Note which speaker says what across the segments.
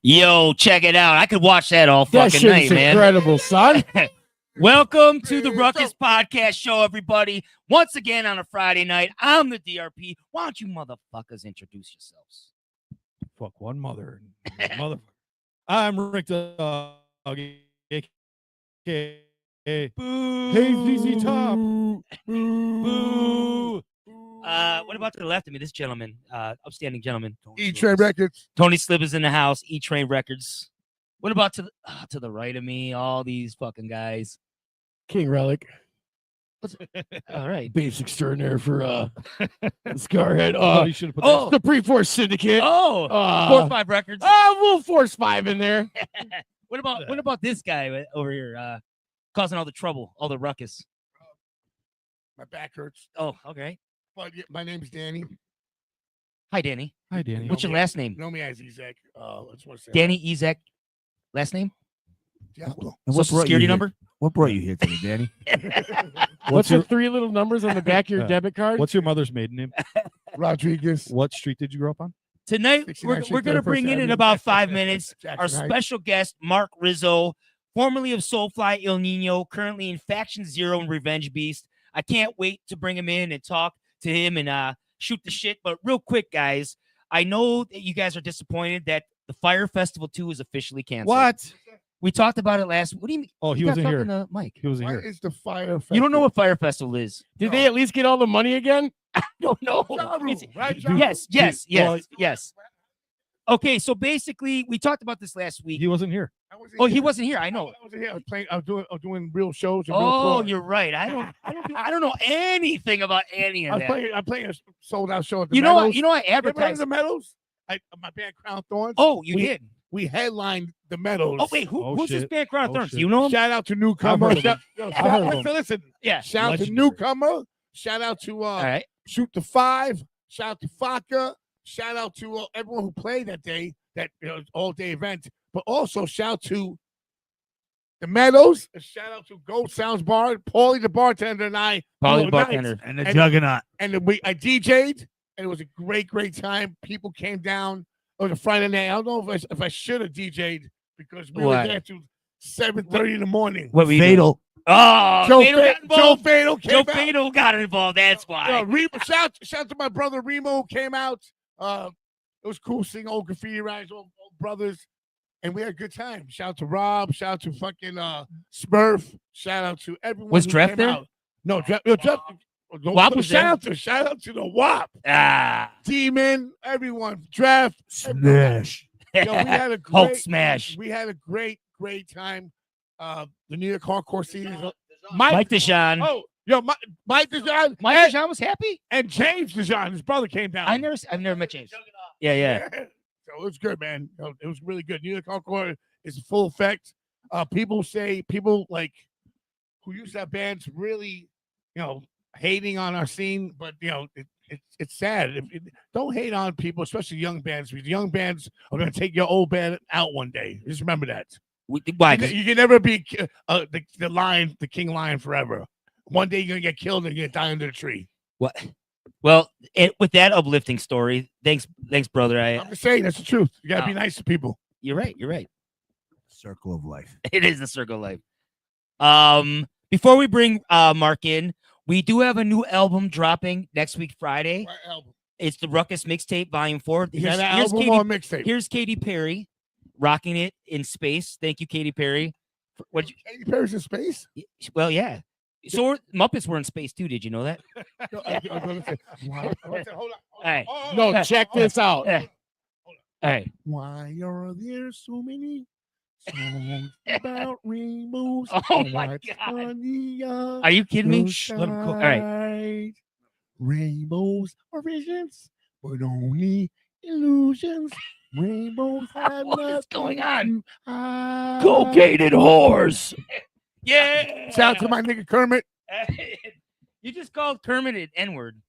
Speaker 1: Yo, check it out. I could watch that all fucking night, man.
Speaker 2: Incredible, son.
Speaker 1: Welcome to the Ruckus Podcast Show, everybody. Once again on a Friday night, I'm the DRP. Why don't you motherfuckers introduce yourselves?
Speaker 3: Fuck one mother. Motherfucker. I'm Rick Dog. Hey, ZZ Top.
Speaker 1: Boo. What about to the left of me? This gentleman, upstanding gentleman.
Speaker 2: E-Train Records.
Speaker 1: Tony Slivers in the house. E-Train Records. What about to the right of me? All these fucking guys.
Speaker 2: King Relic.
Speaker 1: All right.
Speaker 2: Bass extraordinaire for Scarhead.
Speaker 3: You should have put
Speaker 2: The Pre-Force Syndicate.
Speaker 1: Oh, 4-5 Records.
Speaker 2: We'll Force 5 in there.
Speaker 1: What about this guy over here causing all the trouble, all the ruckus?
Speaker 2: My back hurts.
Speaker 1: Oh, okay.
Speaker 2: But my name's Danny.
Speaker 1: Hi, Danny.
Speaker 3: Hi, Danny.
Speaker 1: What's your last name?
Speaker 2: Know me as Ezek. That's what
Speaker 1: Danny Ezek. Last name?
Speaker 2: Diablo.
Speaker 1: Social security number?
Speaker 4: What brought you here today, Danny?
Speaker 2: What's the 3 little numbers on the back of your debit card?
Speaker 3: What's your mother's maiden name?
Speaker 2: Rodriguez.
Speaker 3: What street did you grow up on?
Speaker 1: Tonight, we're going to bring in about 5 minutes our special guest, MARC RIZZO, formerly of SOULFLY, ILL NINO, currently in Faction Zero and Revenge Beast. I can't wait to bring him in and talk to him and shoot the shit. But real quick, guys, I know that you guys are disappointed that the Fire Festival 2 is officially canceled.
Speaker 3: What?
Speaker 1: We talked about it last. What do you mean?
Speaker 3: Oh, he
Speaker 1: You
Speaker 3: wasn't
Speaker 1: got
Speaker 3: here.
Speaker 1: talking to Mike.
Speaker 3: He wasn't
Speaker 2: What
Speaker 3: here.
Speaker 2: is the Fire Festival?
Speaker 1: You don't know what Fire Festival is?
Speaker 2: Did they at least get all the money again?
Speaker 1: I don't know.
Speaker 2: Right,
Speaker 1: Yes. Okay, so basically, we talked about this last week.
Speaker 3: He wasn't here.
Speaker 1: He wasn't here. I know.
Speaker 2: I wasn't here. I was doing real shows. And
Speaker 1: Oh,
Speaker 2: real
Speaker 1: you're right. I don't know anything about any of that.
Speaker 2: I'm playing a sold out show at the
Speaker 1: You know
Speaker 2: Meadows.
Speaker 1: what? I
Speaker 2: You ever heard of
Speaker 1: advertised.
Speaker 2: the Meadows? My band Crown Thorns.
Speaker 1: Oh, you
Speaker 2: we,
Speaker 1: did.
Speaker 2: We headlined the Meadows.
Speaker 1: Oh wait, who's this
Speaker 3: shit.
Speaker 1: band Crown
Speaker 3: Oh,
Speaker 1: Thorns?
Speaker 3: shit.
Speaker 1: You know him?
Speaker 2: Shout out to newcomer.
Speaker 3: I've heard of him.
Speaker 2: Listen.
Speaker 1: Yeah.
Speaker 2: Shout out to
Speaker 3: Legendary.
Speaker 2: newcomer. Shout out to
Speaker 1: All right.
Speaker 2: Shoot the 5. Shout out to Faka. Shout out to everyone who played that day, that all day event. But also shout out to the Meadows. A shout out to Gold Sounds Bar, Paulie the bartender, and I.
Speaker 1: Paulie
Speaker 2: Oh,
Speaker 1: bartender.
Speaker 2: nice.
Speaker 4: And the Juggernaut.
Speaker 2: And I DJ'd, and it was a great time. People came down. It was a Friday night. I don't know if I should have DJ'd because we
Speaker 1: What?
Speaker 2: were there till 7:30 in the morning.
Speaker 1: What were you
Speaker 4: Fatal.
Speaker 1: doing? Oh,
Speaker 2: Joe
Speaker 1: Fatal got
Speaker 2: Joe
Speaker 1: involved.
Speaker 2: Fatal came
Speaker 1: Joe
Speaker 2: out.
Speaker 1: Fatal got involved. That's why.
Speaker 2: Shout out to my brother Remo who came out. It was cool seeing old graffiti writers, old brothers, and we had a good time. Shout out to Rob. Shout out to fucking Smurf. Shout out to everyone.
Speaker 1: Was
Speaker 2: who
Speaker 1: Dreff
Speaker 2: came
Speaker 1: there?
Speaker 2: out. No, Dreff.
Speaker 1: WAP was
Speaker 2: shout out to the WAP. Demon, everyone, Dreff,
Speaker 4: Smash.
Speaker 2: Yo, we had a
Speaker 1: Hulk
Speaker 2: great
Speaker 1: smash.
Speaker 2: We had a great time. The New York hardcore scene is
Speaker 1: Mike Deshawn.
Speaker 2: Oh, yo, Mike Deshawn.
Speaker 1: Mike Deshawn was happy.
Speaker 2: And James Deshawn, his brother, came down.
Speaker 1: I've never met James. Yeah.
Speaker 2: So it was good, man. It was really good. New York hardcore is full effect. People like who used to have bands really, hating on our scene, but it's sad. Don't hate on people, especially young bands, because young bands are going to take your old band out one day. Just remember that.
Speaker 1: Why? 'Cause
Speaker 2: You can never be the king lion forever. One day you're gonna get killed and you're gonna die under the tree.
Speaker 1: what? Well, with that uplifting story, thanks, brother.
Speaker 2: I'm just saying that's the truth. You gotta be nice to people.
Speaker 1: You're right.
Speaker 4: Circle of life.
Speaker 1: It is the circle of life. Before we bring Mark in, we do have a new album dropping next week, Friday.
Speaker 2: What album?
Speaker 1: It's the Ruckus Mixtape Volume 4.
Speaker 2: You got an album or a mixtape?
Speaker 1: Here's Katy Perry rocking it in space. Thank you, Katy Perry. What?
Speaker 2: Katy Perry's in space?
Speaker 1: Well, yeah. So Muppets were in space too. Did you know that?
Speaker 2: No, I was gonna say, hold on.
Speaker 1: All right.
Speaker 2: No, check this out.
Speaker 1: All right.
Speaker 2: Why are there so many songs about rainbows?
Speaker 1: Oh my God. Are you kidding me?
Speaker 2: Shh,
Speaker 1: Let him cook. All right.
Speaker 2: Rainbows are visions, but only illusions. Rainbows have
Speaker 1: What is going on?
Speaker 4: Cocaine whores.
Speaker 1: Yeah.
Speaker 2: Shout out to my nigga Kermit.
Speaker 1: You just called Kermit an N-word.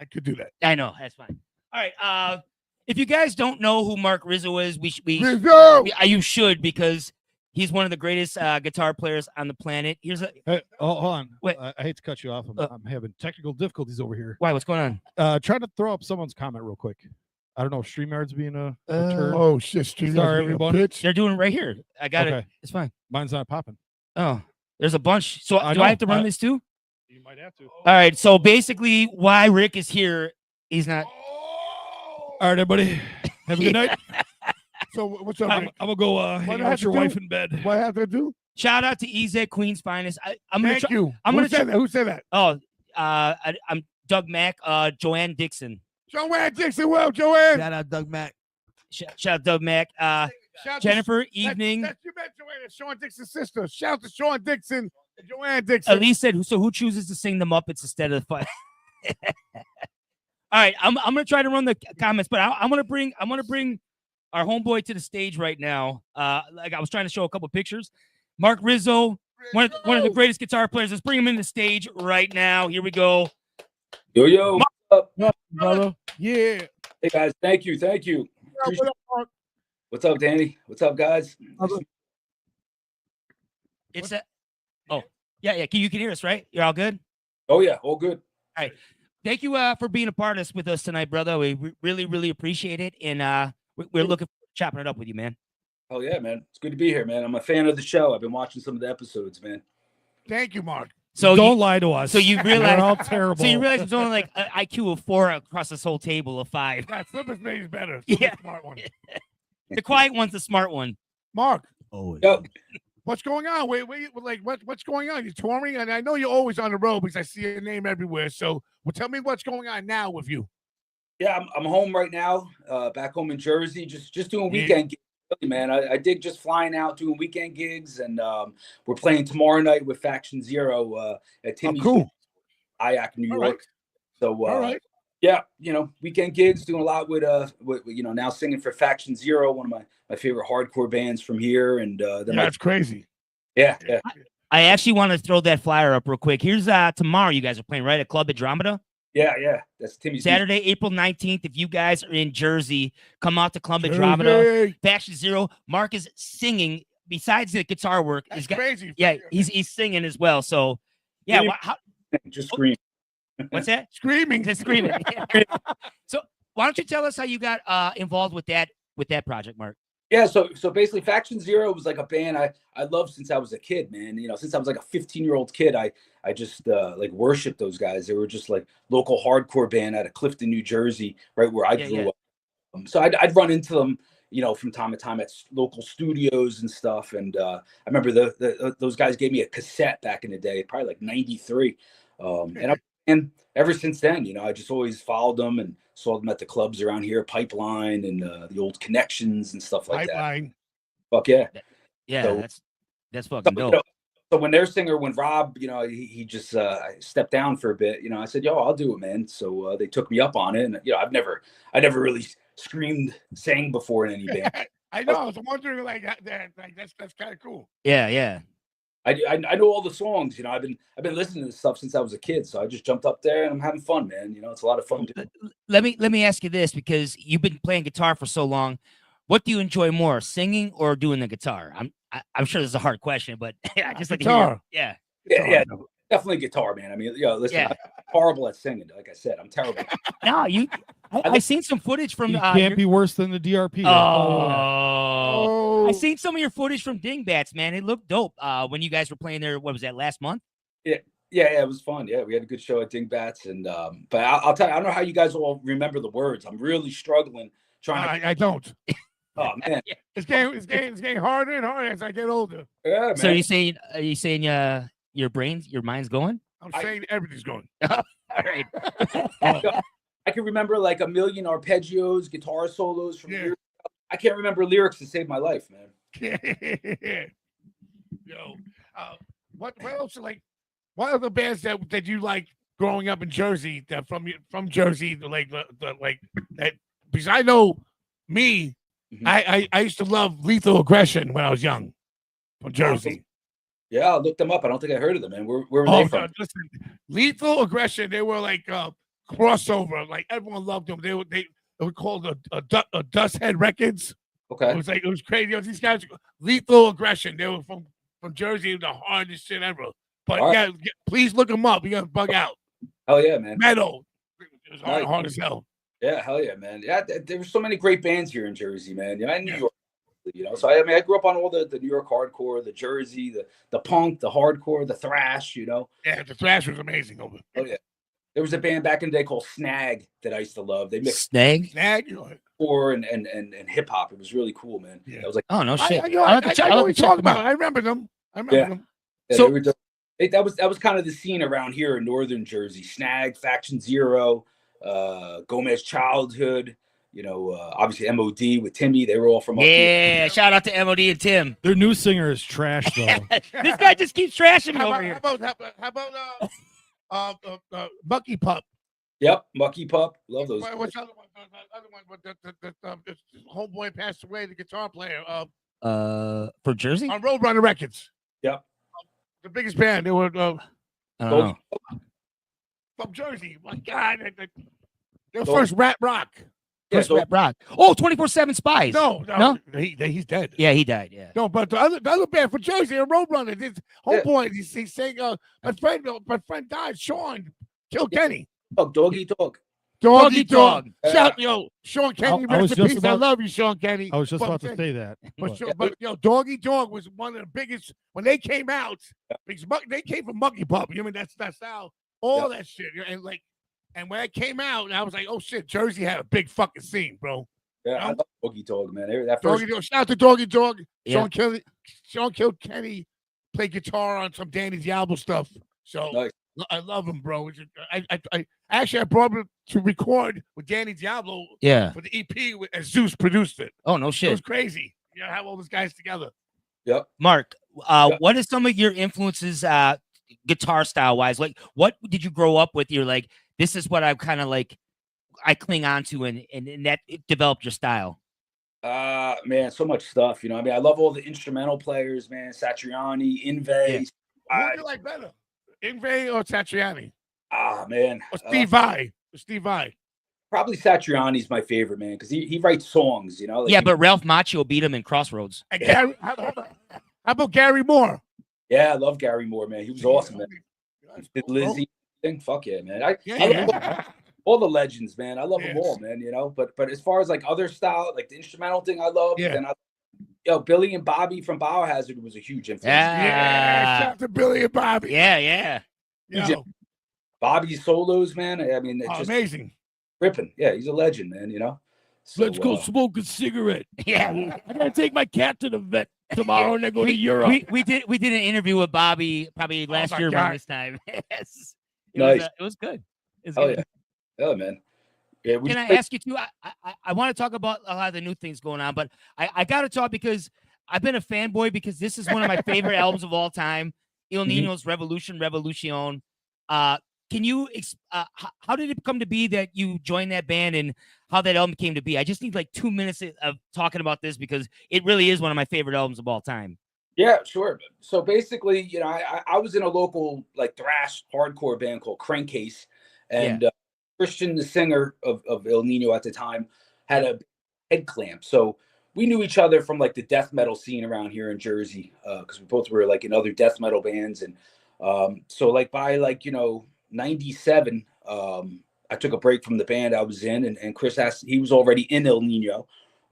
Speaker 2: I could do that.
Speaker 1: I know. That's fine. All right. If you guys don't know who MARC RIZZO is, you should, because he's one of the greatest guitar players on the planet. Here's a
Speaker 3: Hey, hold on.
Speaker 1: Wait.
Speaker 3: I hate to cut you off. I'm having technical difficulties over here.
Speaker 1: why? What's going on?
Speaker 3: Try to throw up someone's comment real quick. I don't know. StreamYard's being a turd.
Speaker 2: Oh shit!
Speaker 3: Sorry, everyone.
Speaker 2: Bitch.
Speaker 1: They're doing it right here. I got it.
Speaker 3: Okay.
Speaker 1: It's fine.
Speaker 3: Mine's not popping.
Speaker 1: Oh, there's a bunch. So
Speaker 3: I
Speaker 1: do I
Speaker 3: know.
Speaker 1: have to run this too?
Speaker 3: You might have to.
Speaker 1: All right. So basically, why Rick is here, he's not.
Speaker 3: All right, everybody. Have a good night.
Speaker 2: So what's up?
Speaker 3: I'm
Speaker 2: Rick?
Speaker 3: gonna go hang
Speaker 2: What
Speaker 3: out
Speaker 2: I have
Speaker 3: with your
Speaker 2: to do?
Speaker 3: wife in bed.
Speaker 2: What I have to do?
Speaker 1: Shout out to EZ Queen's Finest. I'm gonna.
Speaker 2: Thank you.
Speaker 1: I'm
Speaker 2: Who
Speaker 1: gonna.
Speaker 2: said that? Who said that?
Speaker 1: Oh, I'm Doug Mack. Joanne Dixon.
Speaker 2: Joanne Dixon. Well, Joanne.
Speaker 4: Shout out Doug Mack.
Speaker 1: Shout out Doug Mack.
Speaker 2: Shout out
Speaker 1: Jennifer.
Speaker 2: to,
Speaker 1: Evening.
Speaker 2: That's you met Joanne. Sean Dixon's sister. Shout out to Sean Dixon and Joanne Dixon.
Speaker 1: Elise said, "So who chooses to sing the Muppets instead of the fun?" All right, I'm gonna try to run the comments, but I'm gonna bring our homeboy to the stage right now. Like I was trying to show a couple pictures. Mark Rizzo, one of the greatest guitar players. Let's bring him in the stage right now. Here we go.
Speaker 5: Yo, what's up?
Speaker 2: brother. Yeah.
Speaker 5: Hey guys, thank you.
Speaker 2: What up, Mark?
Speaker 5: What's up, Danny? What's up, guys?
Speaker 1: It's a. Oh, yeah. You can hear us, right? You're all good.
Speaker 5: Oh yeah, all good.
Speaker 1: Thank you for being a part of this with us tonight, brother. We really appreciate it, and we're looking forward to chopping it up with you, man.
Speaker 5: Oh yeah, man. It's good to be here, man. I'm a fan of the show. I've been watching some of the episodes, man.
Speaker 2: Thank you, Mark.
Speaker 1: So
Speaker 3: Don't lie to us.
Speaker 1: So you
Speaker 3: We're
Speaker 1: realize
Speaker 3: all terrible.
Speaker 1: So you realize it's only like an IQ of 4 across this whole table of 5.
Speaker 2: Yeah, Flipper's made is better.
Speaker 1: Yeah.
Speaker 2: Smart one.
Speaker 1: The quiet one's the smart one.
Speaker 2: Mark,
Speaker 4: Always.
Speaker 5: Yo,
Speaker 2: what's going on? What's going on? You're touring, and I know you're always on the road because I see your name everywhere. So, tell me what's going on now with you.
Speaker 5: yeah, I'm home right now. Back home in Jersey, just doing weekend gigs, really, man. I dig just flying out doing weekend gigs, and we're playing tomorrow night with Faction Zero at Timmy's
Speaker 2: cool.
Speaker 5: IAC, New
Speaker 2: All
Speaker 5: York.
Speaker 2: right.
Speaker 5: So
Speaker 2: All right.
Speaker 5: yeah, weekend gigs, doing a lot with now singing for Faction Zero, one of my favorite hardcore bands from here, and
Speaker 2: That's crazy.
Speaker 5: yeah.
Speaker 1: I actually want to throw that flyer up real quick. Here's tomorrow. You guys are playing right at Club Andromeda.
Speaker 5: Yeah. That's Timmy's.
Speaker 1: Saturday, April 19th. If you guys are in Jersey, come out to Club Andromeda.
Speaker 2: Jersey.
Speaker 1: Faction Zero. Mark is singing. Besides the guitar work,
Speaker 2: That's crazy.
Speaker 1: yeah, he's singing as well. So yeah,
Speaker 5: Just scream.
Speaker 1: what's that?
Speaker 2: Screaming.
Speaker 1: Just screaming. So why don't you tell us how you got involved with that project, Mark?
Speaker 5: Yeah, so basically Faction Zero was like a band I loved since I was a kid, man. Since I was like a 15-year-old kid, I just like worshiped those guys. They were just like local hardcore band out of Clifton, New Jersey, right where I grew up. So I'd run into them, from time to time at local studios and stuff. And I remember those guys gave me a cassette back in the day, probably like 93. And ever since then, I just always followed them and saw them at the clubs around here, Pipeline and the old Connections and stuff like
Speaker 2: Pipeline.
Speaker 5: that. Fuck yeah.
Speaker 1: Yeah,
Speaker 5: So-
Speaker 1: that's fucking dope.
Speaker 5: So when when Rob, he just stepped down for a bit, I said, yo, I'll do it, man. So they took me up on it. And, I never really sang before in any band.
Speaker 2: I know. I was wondering, that's kind of cool.
Speaker 1: Yeah.
Speaker 5: I know all the songs, I've been listening to this stuff since I was a kid. So I just jumped up there and I'm having fun, man. It's a lot of fun.
Speaker 1: Let me ask you this, because you've been playing guitar for so long. What do you enjoy more, singing or doing the guitar? I'm sure this is a hard question, but I just like
Speaker 2: Guitar.
Speaker 1: to hear.
Speaker 5: Yeah, definitely guitar, man. I mean, listen, I'm horrible at singing. Like I said, I'm terrible.
Speaker 1: No, I seen some footage from.
Speaker 3: You can't be worse than the DRP.
Speaker 1: Oh, I seen some of your footage from Dingbats, man. It looked dope. When you guys were playing there, what was that, last month?
Speaker 5: Yeah, it was fun. Yeah, we had a good show at Dingbats, and but I'll tell you, I don't know how you guys all remember the words. I'm really struggling trying to.
Speaker 2: I don't.
Speaker 5: Oh man,
Speaker 2: It's getting harder and harder as I get older.
Speaker 5: yeah, man.
Speaker 1: So are you saying your mind's going?
Speaker 2: I'm saying everything's going.
Speaker 1: All right.
Speaker 5: I can remember like a million arpeggios, guitar solos from years ago. I can't remember lyrics to save my life, man.
Speaker 2: Yo, what else? What other bands that you like growing up in Jersey? That from Jersey, like that? Because I know me.
Speaker 5: Mhm.
Speaker 2: I used to love Lethal Aggression when I was young, from Jersey.
Speaker 5: Yeah, I'll look them up. I don't think I heard of them, man. Where were they from?
Speaker 2: Listen, Lethal Aggression. They were like crossover. Like everyone loved them. They were called a Dust Head Records.
Speaker 5: Okay.
Speaker 2: It was crazy. These guys, Lethal Aggression. They were from Jersey, the hardest shit ever. But
Speaker 5: All
Speaker 2: yeah,
Speaker 5: right.
Speaker 2: please look them up. You gotta bug out.
Speaker 5: Oh yeah, man.
Speaker 2: Metal. It was
Speaker 5: Nice.
Speaker 2: hard as hell.
Speaker 5: Yeah, hell yeah, man. Yeah, there were so many great bands here in Jersey, man. And New York, So I mean, I grew up on all the New York hardcore, the Jersey, the punk, the hardcore, the thrash.
Speaker 2: Yeah, the thrash was amazing over.
Speaker 5: Oh yeah. There was a band back in the day called Snag that I used to love. They mixed
Speaker 1: Snag?
Speaker 5: hardcore and hip hop. It was really cool, man.
Speaker 2: Yeah.
Speaker 5: I was like,
Speaker 1: oh no shit.
Speaker 2: I know what you're talking about. I remember them.
Speaker 5: Yeah, so that was kind of the scene around here in northern Jersey. Snag, Faction Zero, Gomez Childhood. Obviously MOD with Timmy. They were all from up here.
Speaker 1: Yeah, shout out to MOD and Tim.
Speaker 3: Their new singer is trash though.
Speaker 1: This guy just keeps trashing me over here.
Speaker 2: How about Mucky Pup?
Speaker 5: Yep, Mucky Pup. Love those.
Speaker 2: What's the other one? The homeboy passed away, the guitar player.
Speaker 1: For Jersey?
Speaker 2: On Roadrunner Records.
Speaker 5: Yep.
Speaker 2: The biggest band. They were
Speaker 1: I don't know.
Speaker 2: from Jersey. My God. Their first rap rock.
Speaker 1: First rap rock. Oh, 24/7 Spies.
Speaker 2: No. He's dead.
Speaker 1: Yeah, he died. Yeah.
Speaker 2: No, but the other band from Jersey, a Roadrunner. This homeboy, he's saying, my friend died. Sean killed Kenny.
Speaker 5: Oh, Doggy Dog.
Speaker 2: Doggy Dog.
Speaker 5: Yeah.
Speaker 2: Shout, Sean Kenny.
Speaker 3: I was
Speaker 2: Rest in
Speaker 3: just
Speaker 2: peace. I
Speaker 3: about-
Speaker 2: love you, Sean Kenny.
Speaker 3: I was just about to say that.
Speaker 2: But Doggy Dog was one of the biggest when they came out. Because they came from Mucky Pup. You know, that's how all that shit. And when it came out, I was like, oh shit, Jersey had a big fucking scene, bro.
Speaker 5: Yeah, I love Doggy Dog, man. That
Speaker 2: Doggy
Speaker 5: first
Speaker 2: Dog. Shout out to Doggy Dog.
Speaker 1: Yeah.
Speaker 2: Sean killed Kenny. Played guitar on some Danny Diablo stuff. So
Speaker 5: Nice.
Speaker 2: I love him, bro. I brought him to record with Danny Diablo.
Speaker 1: Yeah.
Speaker 2: For the EP as Zeus produced it.
Speaker 1: Oh no
Speaker 2: It
Speaker 1: shit.
Speaker 2: was crazy. Have all those guys together.
Speaker 5: Yep.
Speaker 1: Mark, what is some of your influences guitar style wise? Like what did you grow up with? You're like, this is what I'm kind of like I cling on to and that it developed your style.
Speaker 5: Man, so much stuff. I mean, I love all the instrumental players, man. Satriani, Inve.
Speaker 2: Who do you like better? Ingve or Satriani?
Speaker 5: Man.
Speaker 2: Or Steve Vai? Steve Vai.
Speaker 5: Probably Satriani's my favorite, man, because he writes songs,
Speaker 1: Yeah, but Ralph Macchio beat him in Crossroads.
Speaker 2: And Gary, how about Gary Moore?
Speaker 5: Yeah, I love Gary Moore, man. He was awesome, man. Did Lizzie thing? Fuck yeah, man. I love all the legends, man. I love them all, man. But as far as like other style, like the instrumental thing, I love.
Speaker 2: Yeah.
Speaker 5: And Billy and Bobby from Biohazard was a huge influence.
Speaker 2: Yeah, shout out to Billy and Bobby.
Speaker 1: Yeah.
Speaker 5: Bobby's solos, man. I mean, it's just
Speaker 2: amazing.
Speaker 5: Ripping. Yeah, he's a legend, man. So,
Speaker 3: Let's go smoke a cigarette.
Speaker 1: Yeah.
Speaker 3: I gotta take my cat to the vet tomorrow and then go to Europe.
Speaker 1: We did an interview with Bobby probably last year around this time. Yes.
Speaker 5: Nice.
Speaker 1: It was good.
Speaker 5: Yeah. Oh man. Yeah,
Speaker 1: Can I ask you too? I want to talk about a lot of the new things going on, but I got to talk because I've been a fanboy because this is one of my favorite albums of all time. Il Nino's Revolution. Can you, how did it come to be that you joined that band and how that album came to be? I just need like 2 minutes of talking about this because it really is one of my favorite albums of all time.
Speaker 5: Yeah, sure. So basically, I was in a local like thrash hardcore band called Crankcase, and Christian, the singer of Il Nino at the time, had a head clamp. So we knew each other from like the death metal scene around here in Jersey, because we both were like in other death metal bands. And so like by like, 97, I took a break from the band I was in, and Chris asked, he was already in Il Nino,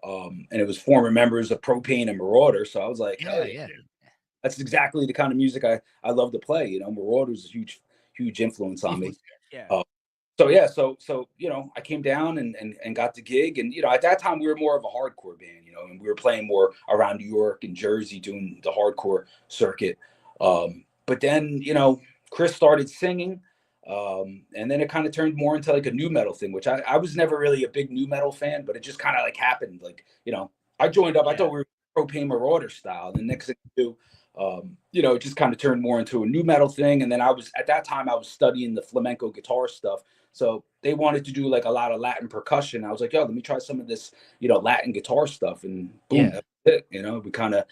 Speaker 5: and it was former members of Propane and Marauder. So I was like, yeah. That's exactly the kind of music I love to play. Marauder's a huge influence on me.
Speaker 1: Yeah.
Speaker 5: So I came down and got the gig, and at that time we were more of a hardcore band, and we were playing more around New York and Jersey doing the hardcore circuit. But then Chris started singing, and then it kind of turned more into like a nu metal thing, which I was never really a big nu metal fan, but it just kind of like happened. Like I joined up. Yeah. I thought we were Propane Marauder style. The next thing I do, it just kind of turned more into a nu metal thing. And then at that time I was studying the flamenco guitar stuff. So they wanted to do like a lot of Latin percussion. I was like, yo, let me try some of this, Latin guitar stuff. And boom, that's it. We kind of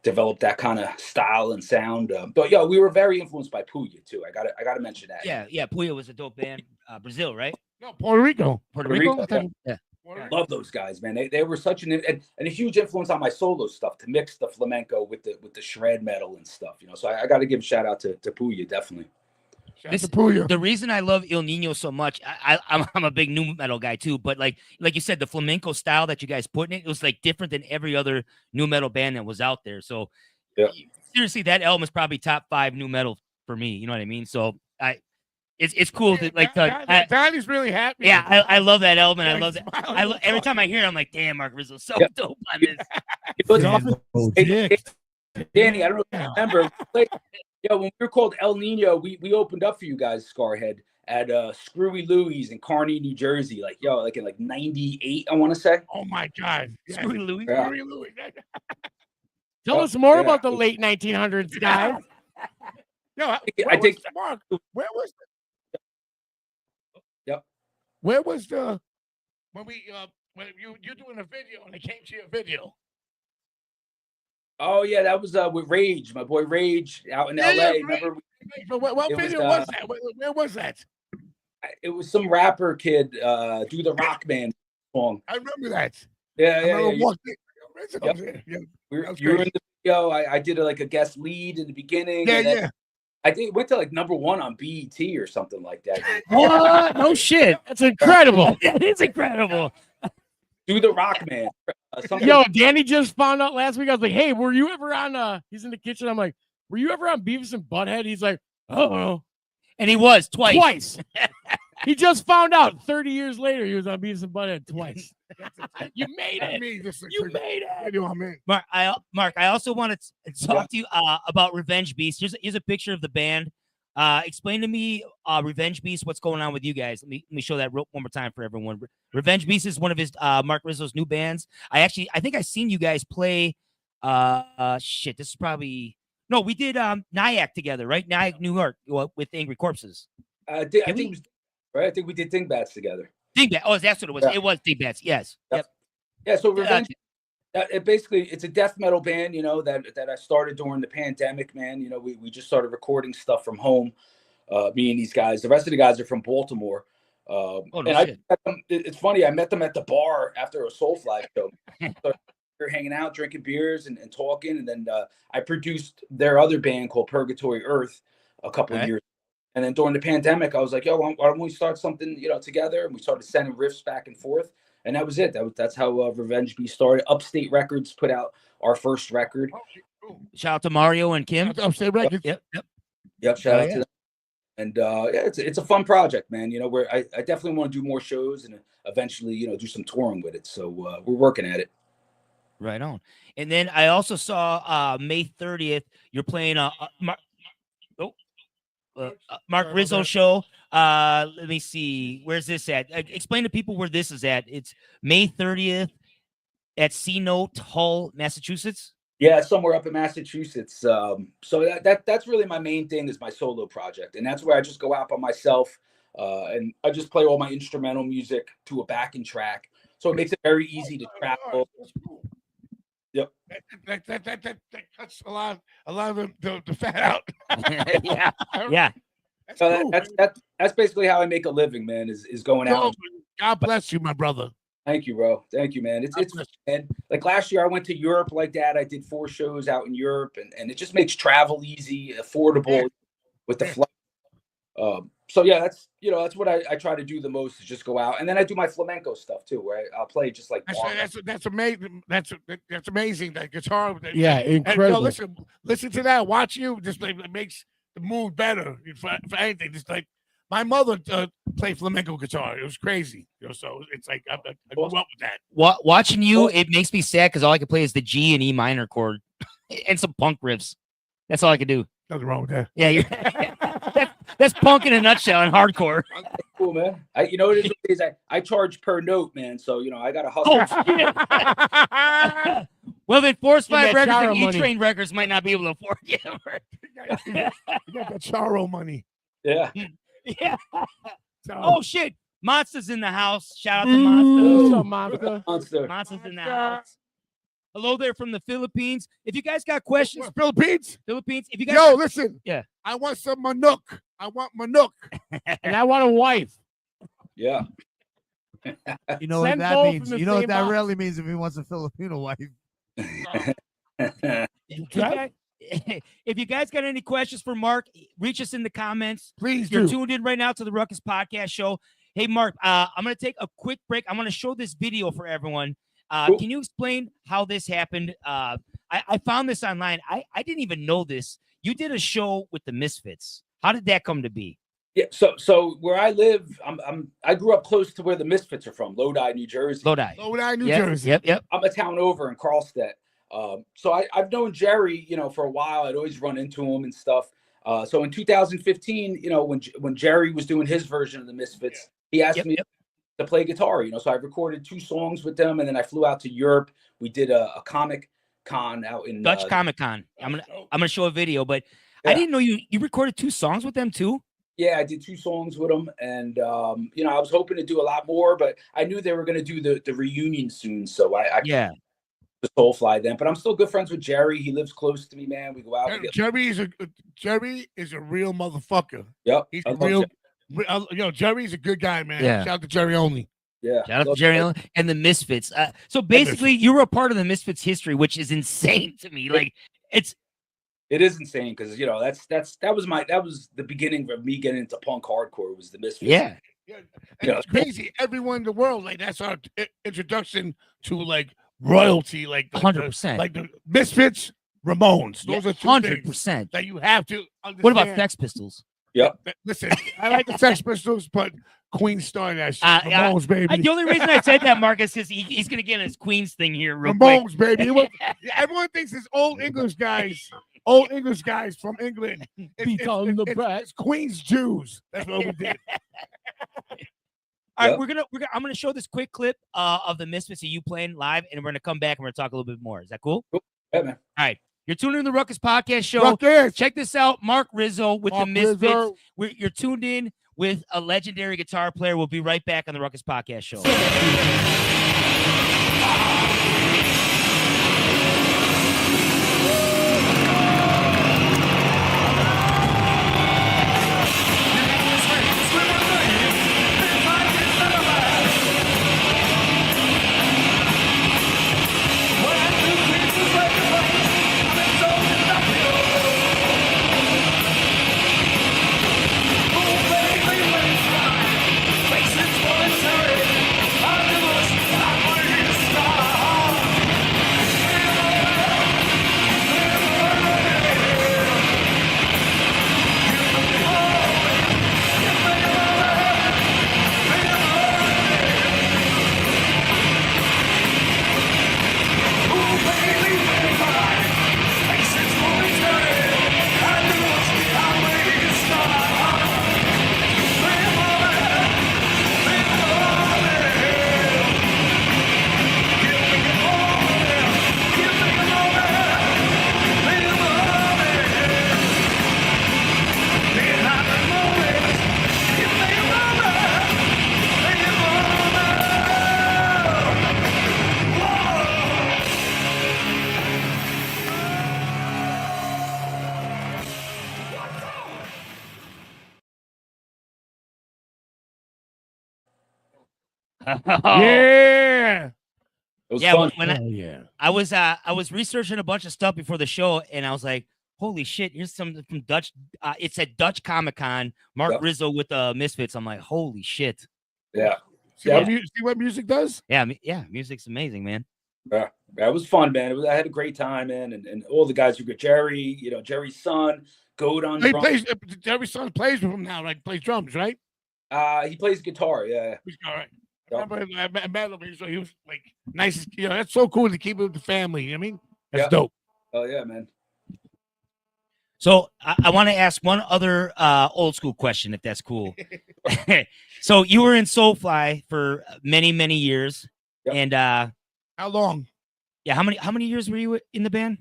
Speaker 5: developed that kind of style and sound. But we were very influenced by Puya too. I gotta mention that.
Speaker 1: Yeah. Puya was a dope band. Brazil, right?
Speaker 2: No, Puerto Rico.
Speaker 1: Puerto Rico?
Speaker 5: Yeah. Love those guys, man. They were such and a huge influence on my solo stuff to mix the flamenco with the shred metal and stuff. So I got to give a shout out to Puya, definitely.
Speaker 1: The reason I love Il Nino so much, I'm a big nu metal guy too, but like you said, the flamenco style that you guys put in it, was like different than every other nu metal band that was out there. So seriously, that album is probably top 5 nu metal for me. You know what I mean? So it's cool to like.
Speaker 2: Donnie's really happy.
Speaker 1: Yeah, I love that album. And I love that. Every time I hear it, I'm like, damn, Mark Rizzo's so dope on this.
Speaker 5: Danny, I don't know if you remember. When we were called El Nino, we opened up for you guys, Scarhead, at Screwy Louie's in Kearney, New Jersey. Like in like '98, I want to say.
Speaker 2: Oh my God,
Speaker 1: Screwy Louie.
Speaker 5: Yeah.
Speaker 2: Screwy Louie.
Speaker 6: Tell us more about the late 1900s, guys.
Speaker 2: No,
Speaker 5: I think
Speaker 2: Mark. Where was
Speaker 5: Yep.
Speaker 2: Where was the when you're doing a video and they came to your video?
Speaker 5: Oh yeah, that was with Rage, my boy Rage out in LA. Remember?
Speaker 2: But what video was that? Where was that?
Speaker 5: It was some rapper kid do the Rock Band song.
Speaker 2: I remember that.
Speaker 5: Yeah. You were in the video. I did like a guest lead in the beginning.
Speaker 2: Yeah.
Speaker 5: I think it went to like #1 on BET or something like that.
Speaker 1: What? No shit.
Speaker 6: That's incredible.
Speaker 1: It's incredible.
Speaker 5: Do the Rock Man.
Speaker 6: Yo, Danny just found out last week. I was like, hey, were you ever on he's in the kitchen. I'm like, were you ever on Beavis and Butthead? He's like, oh.
Speaker 1: And he was twice.
Speaker 6: He just found out 30 years later he was on Beavis and Butthead twice. You made it. You made it.
Speaker 1: Mark, I also want to talk to you about Revenge Beast. Here's a picture of the band. Explain to me, Revenge Beast, what's going on with you guys? Let me show that one more time for everyone. Revenge Beast is one of his Mark Rizzo's new bands. I think I seen you guys play. This is probably we did Nyack together, right? Nyack, New York, with Angry Corpses.
Speaker 5: I think it was, right. I think we did Dingbats together.
Speaker 1: Dingbats. Oh, that's what it was.
Speaker 5: Yeah.
Speaker 1: It was Dingbats. Yes.
Speaker 5: Yep. Yeah. So Revenge. It's a death metal band, that I started during the pandemic, man. We just started recording stuff from home, me and these guys. The rest of the guys are from Baltimore. It's funny, I met them at the bar after a Soulfly show. So we were hanging out, drinking beers and talking, and then I produced their other band called Purgatory Earth a couple of years. And then during the pandemic, I was like, why don't we start something, together? And we started sending riffs back and forth. And that was it. That's how Revenge Beast started. Upstate Records put out our first record.
Speaker 1: Shout out to Mario and Kim.
Speaker 2: Upstate Records.
Speaker 5: Yep. Shout out to them. And it's a fun project, man. Where I definitely want to do more shows and eventually, do some touring with it. So we're working at it.
Speaker 1: Right on. And then I also saw May 30th. You're playing Mark Rizzo show. Let me see. Where's this at? Explain to people where this is at. It's May 30th at C Note, Hull, Massachusetts.
Speaker 5: Yeah, somewhere up in Massachusetts. So that's really my main thing is my solo project, and that's where I just go out by myself, and I just play all my instrumental music to a backing track. So it makes it very easy to travel. Yep.
Speaker 2: That cuts a lot of the fat out.
Speaker 1: Yeah.
Speaker 5: So that's basically how I make a living, man. Is going out.
Speaker 2: God bless you, my brother.
Speaker 5: Thank you, bro. Thank you, man. It's man. Like last year, I went to Europe like that. I did 4 shows out in Europe, and it just makes travel easy, affordable with the flight. So yeah, that's what I try to do the most is just go out, and then I do my flamenco stuff too, where I'll play just like
Speaker 2: that's amazing. That's amazing. That guitar,
Speaker 6: incredible.
Speaker 2: Listen to that. Watch you. Just like it makes the mood better for anything. Just like my mother played flamenco guitar. It was crazy. So it's like I grew up with that.
Speaker 1: Watching you, it makes me sad because all I can play is the G and E minor chord and some punk riffs. That's all I can do.
Speaker 2: Nothing wrong with that.
Speaker 1: Yeah, that's punk in a nutshell and hardcore.
Speaker 5: Cool, man. You know what it is? I charge per note, man. So I got to hustle.
Speaker 1: Well, then Force 5 Records and E-Train Records might not be able to afford you.
Speaker 2: You got that Charo money.
Speaker 5: Yeah.
Speaker 1: Yeah. Oh shit! Monster's in the house. Shout out to Monster.
Speaker 6: What's up, Monster?
Speaker 1: Monster's in the house. Hello there from the Philippines. If you guys got questions,
Speaker 2: Philippines.
Speaker 1: If you guys,
Speaker 2: listen.
Speaker 1: Yeah.
Speaker 2: I want some Manuk. I want Manuk.
Speaker 6: And I want a wife.
Speaker 5: Yeah.
Speaker 4: You know what that means? You know what that really means if he wants a Filipino wife.
Speaker 1: okay. if you guys got any questions for Mark, reach us in the comments.
Speaker 2: Please
Speaker 1: You're
Speaker 2: do.
Speaker 1: tuned in right now to the Ruckus Podcast Show. Hey, Mark, I'm going to take a quick break. I'm going to show this video for everyone.
Speaker 5: Cool.
Speaker 1: Can you explain how this happened? I found this online. I didn't even know this. You did a show with the Misfits. How did that come to be?
Speaker 5: Yeah, so where I live, I grew up close to where the Misfits are from, Lodi, New Jersey.
Speaker 1: Lodi,
Speaker 2: New Jersey.
Speaker 1: Yep.
Speaker 5: I'm a town over in Carlstadt. So I've known Jerry, for a while. I'd always run into him and stuff. So in 2015, when Jerry was doing his version of the Misfits, he asked me to play guitar. So I recorded 2 songs with them, and then I flew out to Europe. We did a comic con out in
Speaker 1: Dutch Comic Con. I'm gonna show a video, but I didn't know you recorded 2 songs with them too.
Speaker 5: Yeah, I did 2 songs with them, and I was hoping to do a lot more, but I knew they were going to do the reunion soon, so I the Soulfly then. But I'm still good friends with Jerry. He lives close to me, man. We go out.
Speaker 2: Jerry is a real motherfucker.
Speaker 5: Yep,
Speaker 2: he's a real. Jerry's a good guy, man.
Speaker 1: Yeah.
Speaker 2: Shout out to Jerry only.
Speaker 5: Yeah,
Speaker 1: shout out to Jerry and the Misfits. So basically, you were a part of the Misfits history, which is insane to me. Like
Speaker 5: it is insane because that was the beginning of me getting into punk hardcore. Was the Misfits?
Speaker 2: Yeah. And it's crazy. Everyone in the world, like that's our introduction to like royalty, like
Speaker 1: 100%,
Speaker 2: like the Misfits, Ramones. Those are
Speaker 1: 100%
Speaker 2: that you have to understand.
Speaker 1: What about Sex Pistols?
Speaker 5: Yep.
Speaker 2: Listen, I like the Sex Pistols, but Queen started that shit. Ramones, baby.
Speaker 1: The only reason I said that, Marcus, is he's gonna get his Queens thing here real
Speaker 2: Ramones,
Speaker 1: quick.
Speaker 2: baby. Everyone thinks it's old English guys from England. It's Queen's Jews. That's what we did.
Speaker 1: All right, I'm gonna show this quick clip of the Misfits of you playing live, and we're gonna come back and we're gonna talk a little bit more. Is that cool?
Speaker 5: Cool. Yeah, man.
Speaker 1: All right. You're tuning in to the Ruckus Podcast Show.
Speaker 2: Ruckus.
Speaker 1: Check this out. Mark Rizzo with the Misfits.
Speaker 2: Rizzo.
Speaker 1: You're tuned in with a legendary guitar player. We'll be right back on the Ruckus Podcast Show.
Speaker 2: Yeah.
Speaker 5: It was fun.
Speaker 1: When I was researching a bunch of stuff before the show, and I was like, holy shit, here's something from Dutch. It said Dutch Comic Con, Mark Rizzo with the Misfits. I'm like, holy shit.
Speaker 5: Yeah.
Speaker 2: See what music does?
Speaker 1: Yeah, music's amazing, man.
Speaker 5: Yeah, it was fun, man. I had a great time, man, and all the guys who got Jerry, Jerry's son, Goat on drums.
Speaker 2: Jerry's son plays with him now, like plays drums, right?
Speaker 5: He plays guitar, yeah.
Speaker 2: He's all right. I met him, so he was like nice. That's so cool to keep it with the family. You know what I mean? That's dope.
Speaker 5: Oh yeah, man.
Speaker 1: So I want to ask one other old school question, if that's cool. So you were in Soulfly for many, many years, and
Speaker 2: how long?
Speaker 1: Yeah, how many years were you in the band?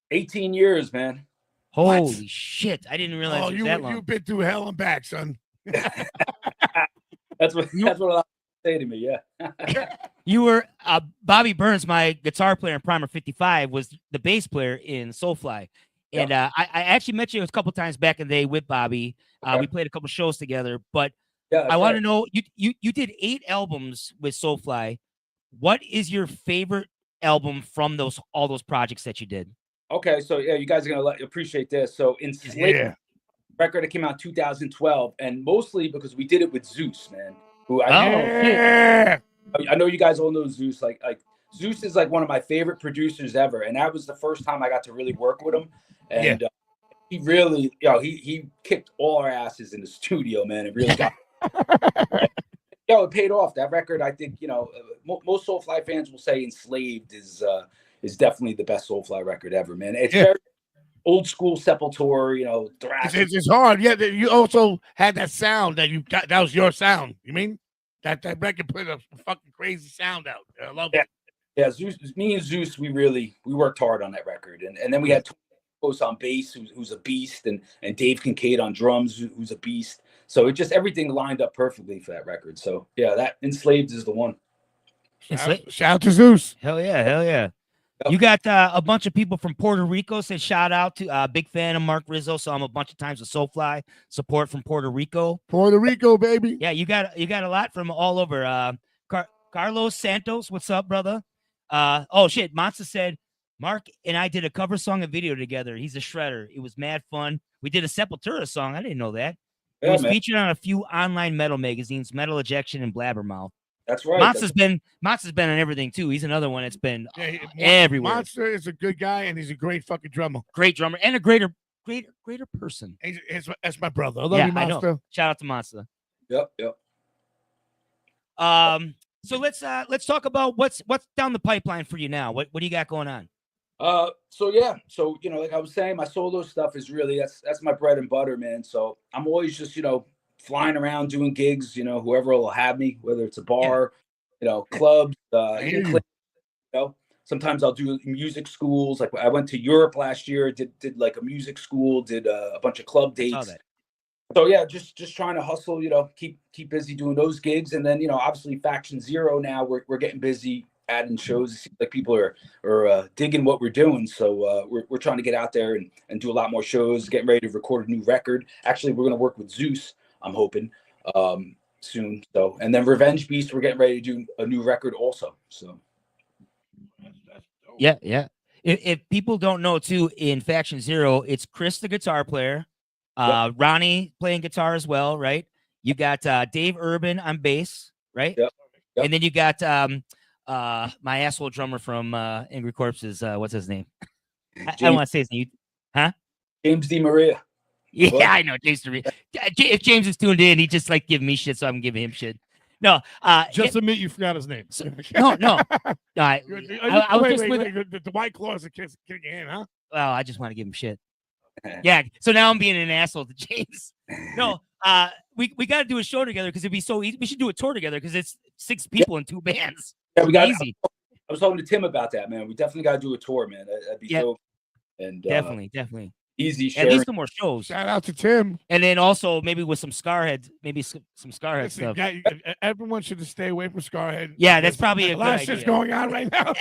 Speaker 5: 18 years, man.
Speaker 1: Holy shit! I didn't realize it was that long.
Speaker 2: You've been through hell and back, son.
Speaker 5: That's what a lot of people say to me. Yeah.
Speaker 1: You were Bobby Burns, my guitar player in Primer 55, was the bass player in Soulfly. And I actually met you a couple times back in the day with Bobby. We played a couple shows together, but I want to know, you did 8 albums with Soulfly. What is your favorite album from all those projects that you did?
Speaker 5: Okay, so yeah, you guys are gonna appreciate this. So Enslaved record that came out in 2012, and mostly because we did it with Zeus, man. Who I know you guys all know Zeus. Like Zeus is like one of my favorite producers ever, and that was the first time I got to really work with him. And he really, he kicked all our asses in the studio, man. It really got. It paid off. That record, I think, most Soulfly fans will say Enslaved is definitely the best Soulfly record ever, man. It's very old school Sepultura, thrash.
Speaker 2: It's hard. Yeah, you also had that sound that you got. That was your sound. You mean that record put a fucking crazy sound out. I love it.
Speaker 5: Yeah, Zeus, me and Zeus, we worked hard on that record, and then we had Tony on bass, who's a beast, and Dave Kincaid on drums, who's a beast. So it just everything lined up perfectly for that record. So yeah, that Enslaved is the one.
Speaker 2: Shout out to Zeus.
Speaker 1: Hell yeah. Yep. You got a bunch of people from Puerto Rico say shout out to big fan of MARC RIZZO. Saw him a bunch of times with Soulfly. Support from Puerto Rico.
Speaker 2: Puerto Rico, baby.
Speaker 1: Yeah, you got a lot from all over. Carlos Santos, what's up, brother? Oh shit, Monster said Mark and I did a cover song and video together. He's a shredder. It was mad fun. We did a Sepultura song. I didn't know that. It was featured on a few online metal magazines, Metal Ejection and Blabbermouth.
Speaker 5: That's right.
Speaker 1: Monster's been on everything too. He's another one that's been everywhere.
Speaker 2: Monster is a good guy and he's a great fucking drummer.
Speaker 1: Great drummer and a greater person.
Speaker 2: That's my brother. I love you, Monster.
Speaker 1: I know. Shout out to Monster.
Speaker 5: Yep.
Speaker 1: So let's talk about what's down the pipeline for you now. What do you got going on?
Speaker 5: So like I was saying, my solo stuff is really that's my bread and butter, man. So I'm always just flying around doing gigs, whoever will have me, whether it's a bar, clubs, sometimes I'll do music schools. Like I went to Europe last year, did like a music school, did a bunch of club dates. So yeah, just trying to hustle, keep busy doing those gigs. And then, obviously Faction Zero now we're getting busy adding shows. It seems like people are digging what we're doing. So we're trying to get out there and do a lot more shows, getting ready to record a new record. Actually, we're going to work with Zeus, I'm hoping, soon. So, and then Revenge Beast, we're getting ready to do a new record also. So
Speaker 1: yeah. If people don't know too, in Faction Zero, it's Chris, the guitar player, Ronnie playing guitar as well, right? You got Dave Urban on bass, right?
Speaker 5: Yep.
Speaker 1: And then you got my asshole drummer from Angry Corpses. What's his name? I don't want to say his name. Huh?
Speaker 5: James D. Maria.
Speaker 1: Yeah, what? I know James D. Maria. If James is tuned in, he just like giving me shit, so I'm giving him shit. No,
Speaker 3: just admit you forgot his name.
Speaker 1: No. I was just
Speaker 2: with the White Claws are kicking your hand, huh?
Speaker 1: Well, I just want to give him shit. Yeah, so now I'm being an asshole to James. No, we got to do a show together because it'd be so easy. We should do a tour together because it's 6 people in 2 bands.
Speaker 5: Yeah, we got
Speaker 1: easy.
Speaker 5: I was talking to Tim about that, man. We definitely got to do a tour, man. That'd be so. And
Speaker 1: definitely
Speaker 5: easy sharing.
Speaker 1: At least some more shows.
Speaker 2: Shout out to Tim.
Speaker 1: And then also maybe with some Scarhead, some Scarhead stuff.
Speaker 2: Everyone should just stay away from Scarhead.
Speaker 1: Yeah, that's probably a
Speaker 2: lot of shit's going on right now.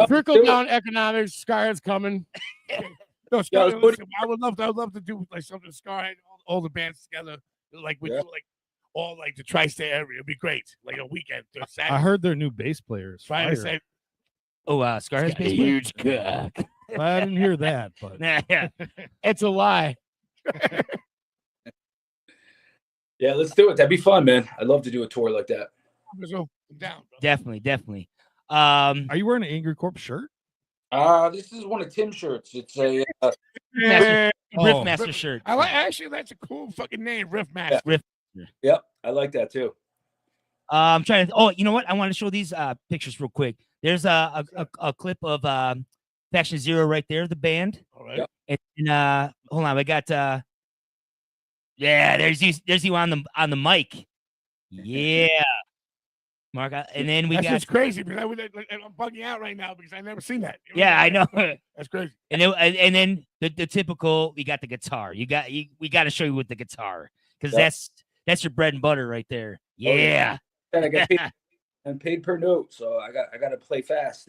Speaker 6: Trickle down economics. Scarhead's coming.
Speaker 2: No, Scarhead, I would love to do like something Scarhead, all the bands together, like we do like all like the tri-state area. It'd be great, like a weekend.
Speaker 3: I heard their new bass player is fire.
Speaker 1: Scarhead's bass
Speaker 6: huge cock.
Speaker 3: I didn't hear that, but
Speaker 1: yeah,
Speaker 6: it's a lie.
Speaker 5: Yeah, let's do it. That'd be fun, man. I'd love to do a tour like that.
Speaker 2: Down,
Speaker 1: definitely.
Speaker 3: Are you wearing an Angry Corp shirt?
Speaker 5: This is one of Tim's shirts. It's a
Speaker 1: Riffmaster shirt.
Speaker 2: Actually, that's a cool fucking name, Riffmaster.
Speaker 5: Yep, I like that too.
Speaker 1: I'm trying to. Oh, you know what? I want to show these pictures real quick. There's a clip of Faction Zero right there, the band.
Speaker 2: All right.
Speaker 1: And hold on, I got there's you on the mic. Yeah. Mark, and then we
Speaker 2: that's
Speaker 1: got
Speaker 2: just crazy because I'm bugging out right now because I've never seen that.
Speaker 1: Yeah, I know.
Speaker 2: That's crazy.
Speaker 1: And then the typical, we got the guitar. We got to show you with the guitar because that's your bread and butter right there. Yeah.
Speaker 5: And I got paid, and paid per note, so I got to play fast,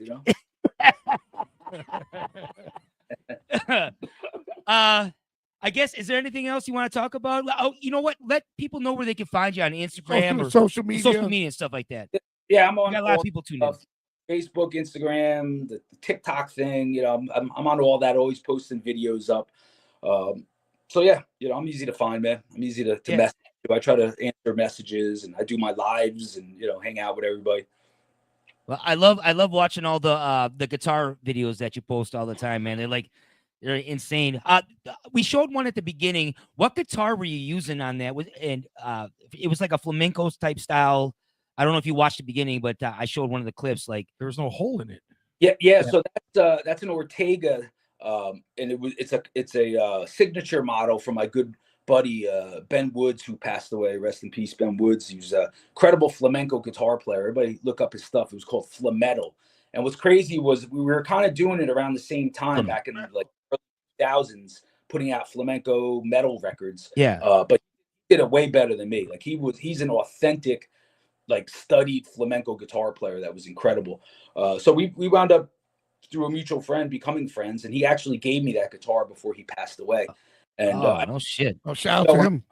Speaker 1: I guess, is there anything else you want to talk about? Oh, you know what? Let people know where they can find you on Instagram or
Speaker 2: social media
Speaker 1: and stuff like that.
Speaker 5: Yeah, I'm on
Speaker 1: got a lot of people tuned in.
Speaker 5: Facebook, Instagram, the TikTok thing. You know, I'm on all that, always posting videos up. So yeah, you know, I'm easy to find, man. I'm easy to message. I try to answer messages, and I do my lives, and you know, hang out with everybody.
Speaker 1: Well, I love watching all the guitar videos that you post all the time, man. They're insane. We showed one at the beginning. What guitar were you using on that? It was like a flamenco type style. I don't know if you watched the beginning, but I showed one of the clips. Like
Speaker 3: there was no hole in it.
Speaker 5: Yeah. So that's an Ortega, and it's a signature model from my good buddy Ben Woods, who passed away. Rest in peace, Ben Woods. He was a credible flamenco guitar player. Everybody look up his stuff. It was called Flametal. And what's crazy was we were kind of doing it around the same time back in like early 2000s, putting out flamenco metal records.
Speaker 1: Yeah.
Speaker 5: But he did it way better than me. Like he's an authentic, like studied flamenco guitar player that was incredible. So we wound up through a mutual friend becoming friends, and he actually gave me that guitar before he passed away. And
Speaker 1: no shit.
Speaker 2: Oh, shout out to him.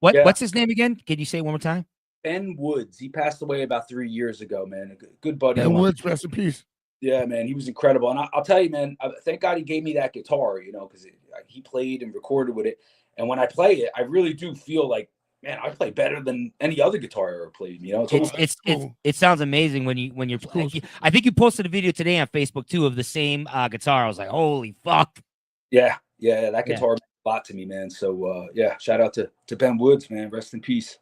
Speaker 1: What's his name again? Can you say it one more time?
Speaker 5: Ben Woods. He passed away about 3 years ago, man. A good buddy.
Speaker 2: Ben Woods, rest in peace.
Speaker 5: Yeah, man, he was incredible. And I'll tell you, man, thank God he gave me that guitar, you know, because he played and recorded with it. And when I play it, I really do feel like, man, I play better than any other guitar I ever played. You know,
Speaker 1: it sounds amazing when you're. Cool. I think you posted a video today on Facebook too of the same guitar. I was like, holy fuck.
Speaker 5: Yeah, that guitar meant a lot to me, man. So yeah, shout out to Ben Woods, man. Rest in peace.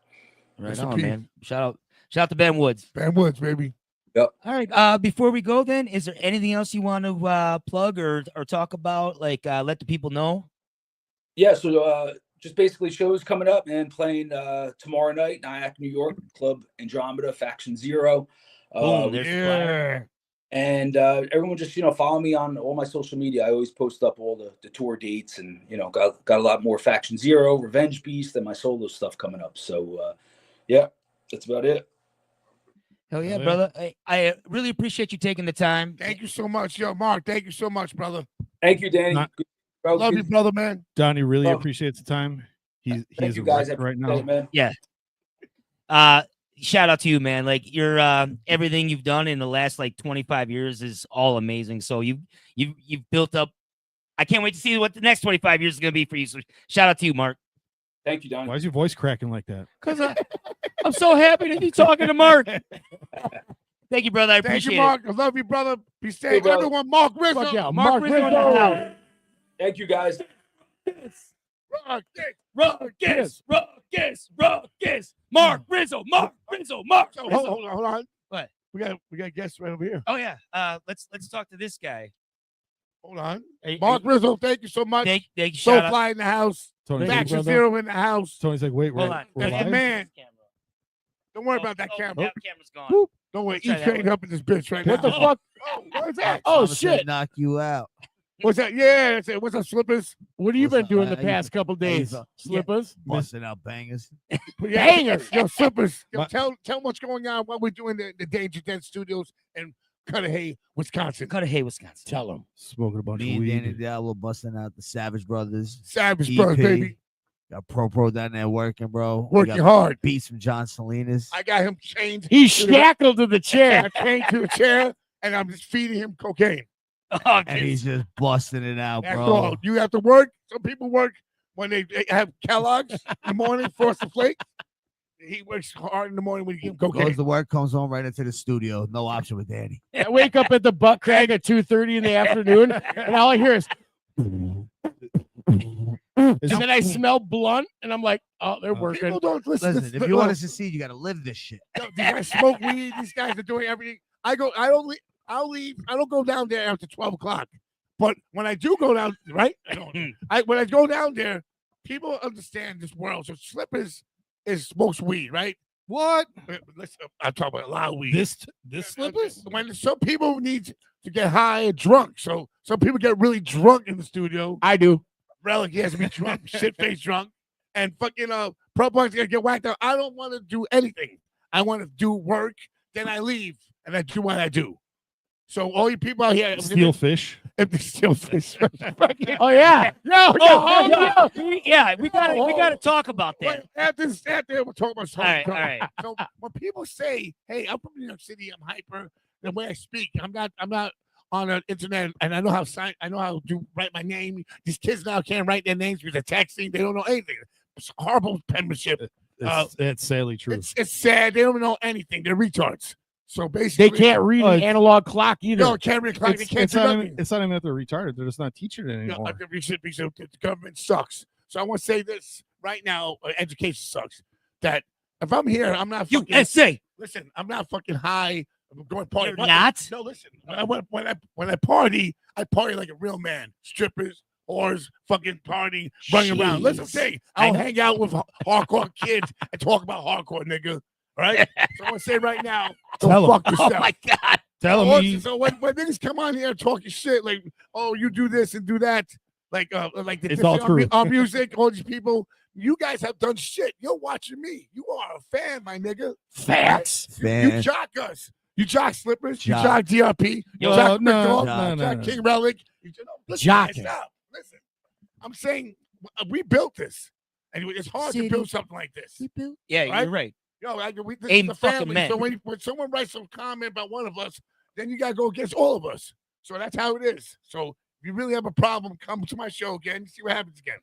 Speaker 1: Right on, man. Shout out to Ben Woods.
Speaker 2: Ben Woods, baby.
Speaker 5: Yep.
Speaker 1: All right. Before we go, then, is there anything else you want to plug or talk about? Like, let the people know.
Speaker 5: Yeah. So just basically shows coming up, man. Playing tomorrow night, Nyack, New York, Club Andromeda, Faction Zero.
Speaker 1: Boom, there's the flyer.
Speaker 5: And everyone just, you know, follow me on all my social media. I always post up all the tour dates, and, you know, got a lot more Faction Zero, Revenge Beast, and my solo stuff coming up. So, yeah, that's about it.
Speaker 1: Hell yeah, brother. I really appreciate you taking the time.
Speaker 2: Thank you so much. Yo, Mark, thank you so much, brother.
Speaker 5: Thank you, Danny.
Speaker 2: Love you, brother, man.
Speaker 3: Donnie really appreciates the time. He's
Speaker 5: you guys
Speaker 3: right now.
Speaker 5: man.
Speaker 1: Yeah. Shout out to you, man. Like you're everything you've done in the last like 25 years is all amazing. So you've built up. I can't wait to see what the next 25 years is gonna be for you. So shout out to you, Mark.
Speaker 5: Thank you, Donnie.
Speaker 3: Why is your voice cracking like that?
Speaker 1: Because I'm so happy to be talking to Mark. Thank you, brother. I appreciate it.
Speaker 2: Thank you, Mark. I love you, brother. Be safe.
Speaker 5: Hey,
Speaker 2: everyone, Mark Rizzo.
Speaker 6: Yeah,
Speaker 1: Mark Rizzo.
Speaker 5: Thank you, guys.
Speaker 1: Ruckus. Mark Rizzo.
Speaker 2: So, hold on.
Speaker 1: What?
Speaker 2: We got guests right over here.
Speaker 1: Oh yeah. Let's talk to this guy.
Speaker 2: Hold on.
Speaker 1: Hey,
Speaker 2: Mark Rizzo, thank you so much.
Speaker 1: Thank you. Shout out.
Speaker 2: SoulFly in the house.
Speaker 3: Tony's
Speaker 2: Faction Zero in the house.
Speaker 3: Tony's like, wait,
Speaker 1: Hold on.
Speaker 3: we're live?
Speaker 2: Man, don't worry about that camera.
Speaker 1: That camera's gone.
Speaker 2: Don't worry.
Speaker 1: Try
Speaker 2: He's
Speaker 1: that
Speaker 2: trained up in this bitch right now.
Speaker 6: What the fuck?
Speaker 2: Oh, what is that?
Speaker 6: Oh,
Speaker 4: Thomas said
Speaker 6: shit.
Speaker 4: knock you out.
Speaker 2: What's that? Yeah, that's it. What's up, Slippers?
Speaker 6: What have you
Speaker 4: What's
Speaker 6: been
Speaker 4: up?
Speaker 6: doing the
Speaker 4: How you
Speaker 6: past couple days?
Speaker 4: doing?
Speaker 6: Slippers?
Speaker 4: Busting out bangers.
Speaker 2: Bangers. Yo, Slippers. Yo,
Speaker 3: My-
Speaker 2: tell what's going on, what we're doing in the Danger Den Studios in Cudahy, Wisconsin.
Speaker 1: Cudahy, Wisconsin.
Speaker 6: Tell him.
Speaker 3: Smoking a bunch
Speaker 4: Me
Speaker 3: of
Speaker 4: and
Speaker 3: weed.
Speaker 4: Danny Diablo busting out the Savage Brothers.
Speaker 2: Savage
Speaker 4: EP.
Speaker 2: Bros, baby.
Speaker 4: Got Pro down there working, bro. We
Speaker 2: Working
Speaker 4: got
Speaker 2: hard.
Speaker 4: beats from John Salinas.
Speaker 2: I got him chained.
Speaker 6: He's shackled to the chair.
Speaker 2: I chained to a chair, and I'm just feeding him cocaine.
Speaker 1: Oh,
Speaker 4: And he's just busting it out,
Speaker 2: That's
Speaker 4: bro.
Speaker 2: all. You have to work. Some people work when they have Kellogg's in the morning, Frosted Flakes. He works hard in the morning when he gives cocaine.
Speaker 4: Goes to work, comes home right into the studio. No option with Danny.
Speaker 6: I wake up at the butt crack at 2:30 in the afternoon, and all I hear is, and then I smell blunt, and I'm like, oh, they're working.
Speaker 2: People don't listen.
Speaker 4: Listen, if you want to succeed, you got to live this shit.
Speaker 2: These guys smoke weed. These guys are doing everything. I'll leave. I don't go down there after 12 o'clock. But when I do go down, right? When I go down there, people understand this world. So Slippers smokes weed, right?
Speaker 3: What?
Speaker 2: Listen, I'm talking about a lot of weed.
Speaker 3: This Slippers?
Speaker 2: When some people need to get high and drunk, so some people get really drunk in the studio.
Speaker 6: I do.
Speaker 2: Relic, he has to be drunk, shit-faced drunk, and fucking Pro Punk's gonna get whacked out. I don't want to do anything. I want to do work, then I leave, and I do what I do. So all you people out here,
Speaker 3: Steel fish.
Speaker 2: if they steal fish,
Speaker 6: Oh yeah. No.
Speaker 1: yeah. We gotta talk about that.
Speaker 2: after we'll talk about something.
Speaker 1: All right.
Speaker 2: So when people say, "Hey, I'm from New York City, I'm hyper," the way I speak. I'm not on the internet, and I know how to write my name. These kids now can't write their names because they're texting. They don't know anything. It's horrible penmanship.
Speaker 3: It's sadly true.
Speaker 2: It's sad. They don't know anything. They're retards. So basically,
Speaker 6: They can't read an analog clock either.
Speaker 2: No, can't read a clock. They can't do nothing.
Speaker 3: It's not even that they're retarded. They're just not teaching it
Speaker 2: No,
Speaker 3: anymore.
Speaker 2: the government sucks. So I want to say this right now: education sucks. That if I'm here, I'm not fucking.
Speaker 1: USA.
Speaker 2: Listen, I'm not fucking high. I'm going party.
Speaker 1: You're not?
Speaker 2: No, listen. When I party like a real man. Strippers, whores, fucking party, running around. Listen, say I don't hang out with hardcore kids and talk about hardcore, nigga. All right. So I want to say right now,
Speaker 3: Tell
Speaker 2: don't fuck
Speaker 1: Oh
Speaker 2: yourself.
Speaker 1: my God.
Speaker 3: Tell me.
Speaker 2: So when niggas come on here talking shit like, oh, you do this and do that, like
Speaker 3: It's all true.
Speaker 2: Our music, all these people, you guys have done shit. You're watching me. You are a fan, my nigga.
Speaker 6: Facts.
Speaker 2: You jock us. You jock Slippers. You
Speaker 4: Jock.
Speaker 2: jock DRP. You
Speaker 3: No,
Speaker 2: jock
Speaker 3: no,
Speaker 2: McDonald.
Speaker 3: no, no,
Speaker 2: Jock
Speaker 3: no.
Speaker 2: King Relic. Listen,
Speaker 6: Jocking.
Speaker 2: stop. Listen, I'm saying we built this, and it's hard to build something like this.
Speaker 1: Yeah,
Speaker 2: Right?
Speaker 1: you're right.
Speaker 2: Yo, this
Speaker 1: Aim
Speaker 2: is a
Speaker 1: fucking
Speaker 2: family.
Speaker 1: men.
Speaker 2: So when someone writes some comment about one of us, then you gotta go against all of us. So that's how it is. So if you really have a problem, come to my show again. See what happens again.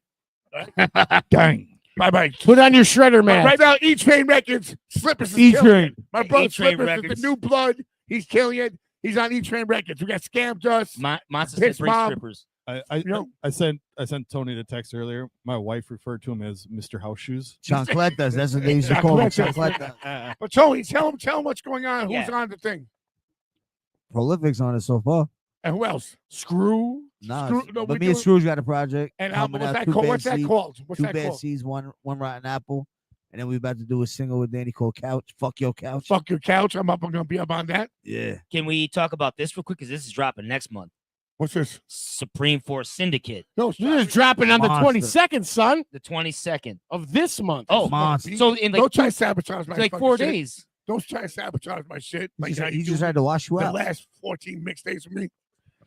Speaker 2: All right?
Speaker 3: Dang.
Speaker 2: Bye.
Speaker 6: Put on your shredder mask.
Speaker 2: Right now, E-Train Records, Slippers is
Speaker 6: E-Train.
Speaker 2: killing it. My brother
Speaker 1: E-Train
Speaker 2: Slippers is
Speaker 1: Records.
Speaker 2: the new blood. He's killing it. He's on E-Train Records. We got Scammed Us.
Speaker 1: Monster
Speaker 2: Pitch
Speaker 1: said bring
Speaker 2: Bomb.
Speaker 1: strippers.
Speaker 3: I sent Tony the text earlier. My wife referred to him as Mr. House Shoes.
Speaker 4: Chancletas. That's what they used to call him.
Speaker 2: Chancletas.
Speaker 4: Chancletas.
Speaker 2: But Tony, tell him what's going on.
Speaker 1: Yeah.
Speaker 2: Who's on the thing?
Speaker 4: Prolific's on it so far.
Speaker 2: And who else?
Speaker 6: Screw.
Speaker 4: Nah,
Speaker 2: Screw- no,
Speaker 4: but
Speaker 2: we
Speaker 4: me and
Speaker 2: doing-
Speaker 4: Scrooge got a project.
Speaker 2: And
Speaker 4: coming
Speaker 2: what's
Speaker 4: out,
Speaker 2: that
Speaker 4: Two
Speaker 2: called?
Speaker 4: Bad
Speaker 2: What's that
Speaker 4: Seeds,
Speaker 2: called? What's
Speaker 4: Two
Speaker 2: that
Speaker 4: Bad
Speaker 2: called?
Speaker 4: Seeds, one Rotten Apple. And then we about to do a single with Danny called Couch. Fuck Your Couch.
Speaker 2: Fuck your couch. I'm gonna be up on that.
Speaker 4: Yeah.
Speaker 1: Can we talk about this real quick? Because this is dropping next month.
Speaker 2: What's this?
Speaker 1: Supreme Force Syndicate,
Speaker 2: No,
Speaker 6: This is dropping on the
Speaker 4: Monster.
Speaker 6: 22nd, son,
Speaker 1: the 22nd.
Speaker 6: of this month.
Speaker 1: Oh,
Speaker 4: Monster.
Speaker 1: so in like,
Speaker 2: don't try to sabotage my
Speaker 1: it's like
Speaker 2: fucking
Speaker 1: 4
Speaker 2: shit.
Speaker 1: days.
Speaker 2: Don't try to sabotage my shit. Like how
Speaker 4: He
Speaker 2: you
Speaker 4: just
Speaker 2: do
Speaker 4: had to wash you
Speaker 2: the
Speaker 4: out.
Speaker 2: last 14 mixtapes with me.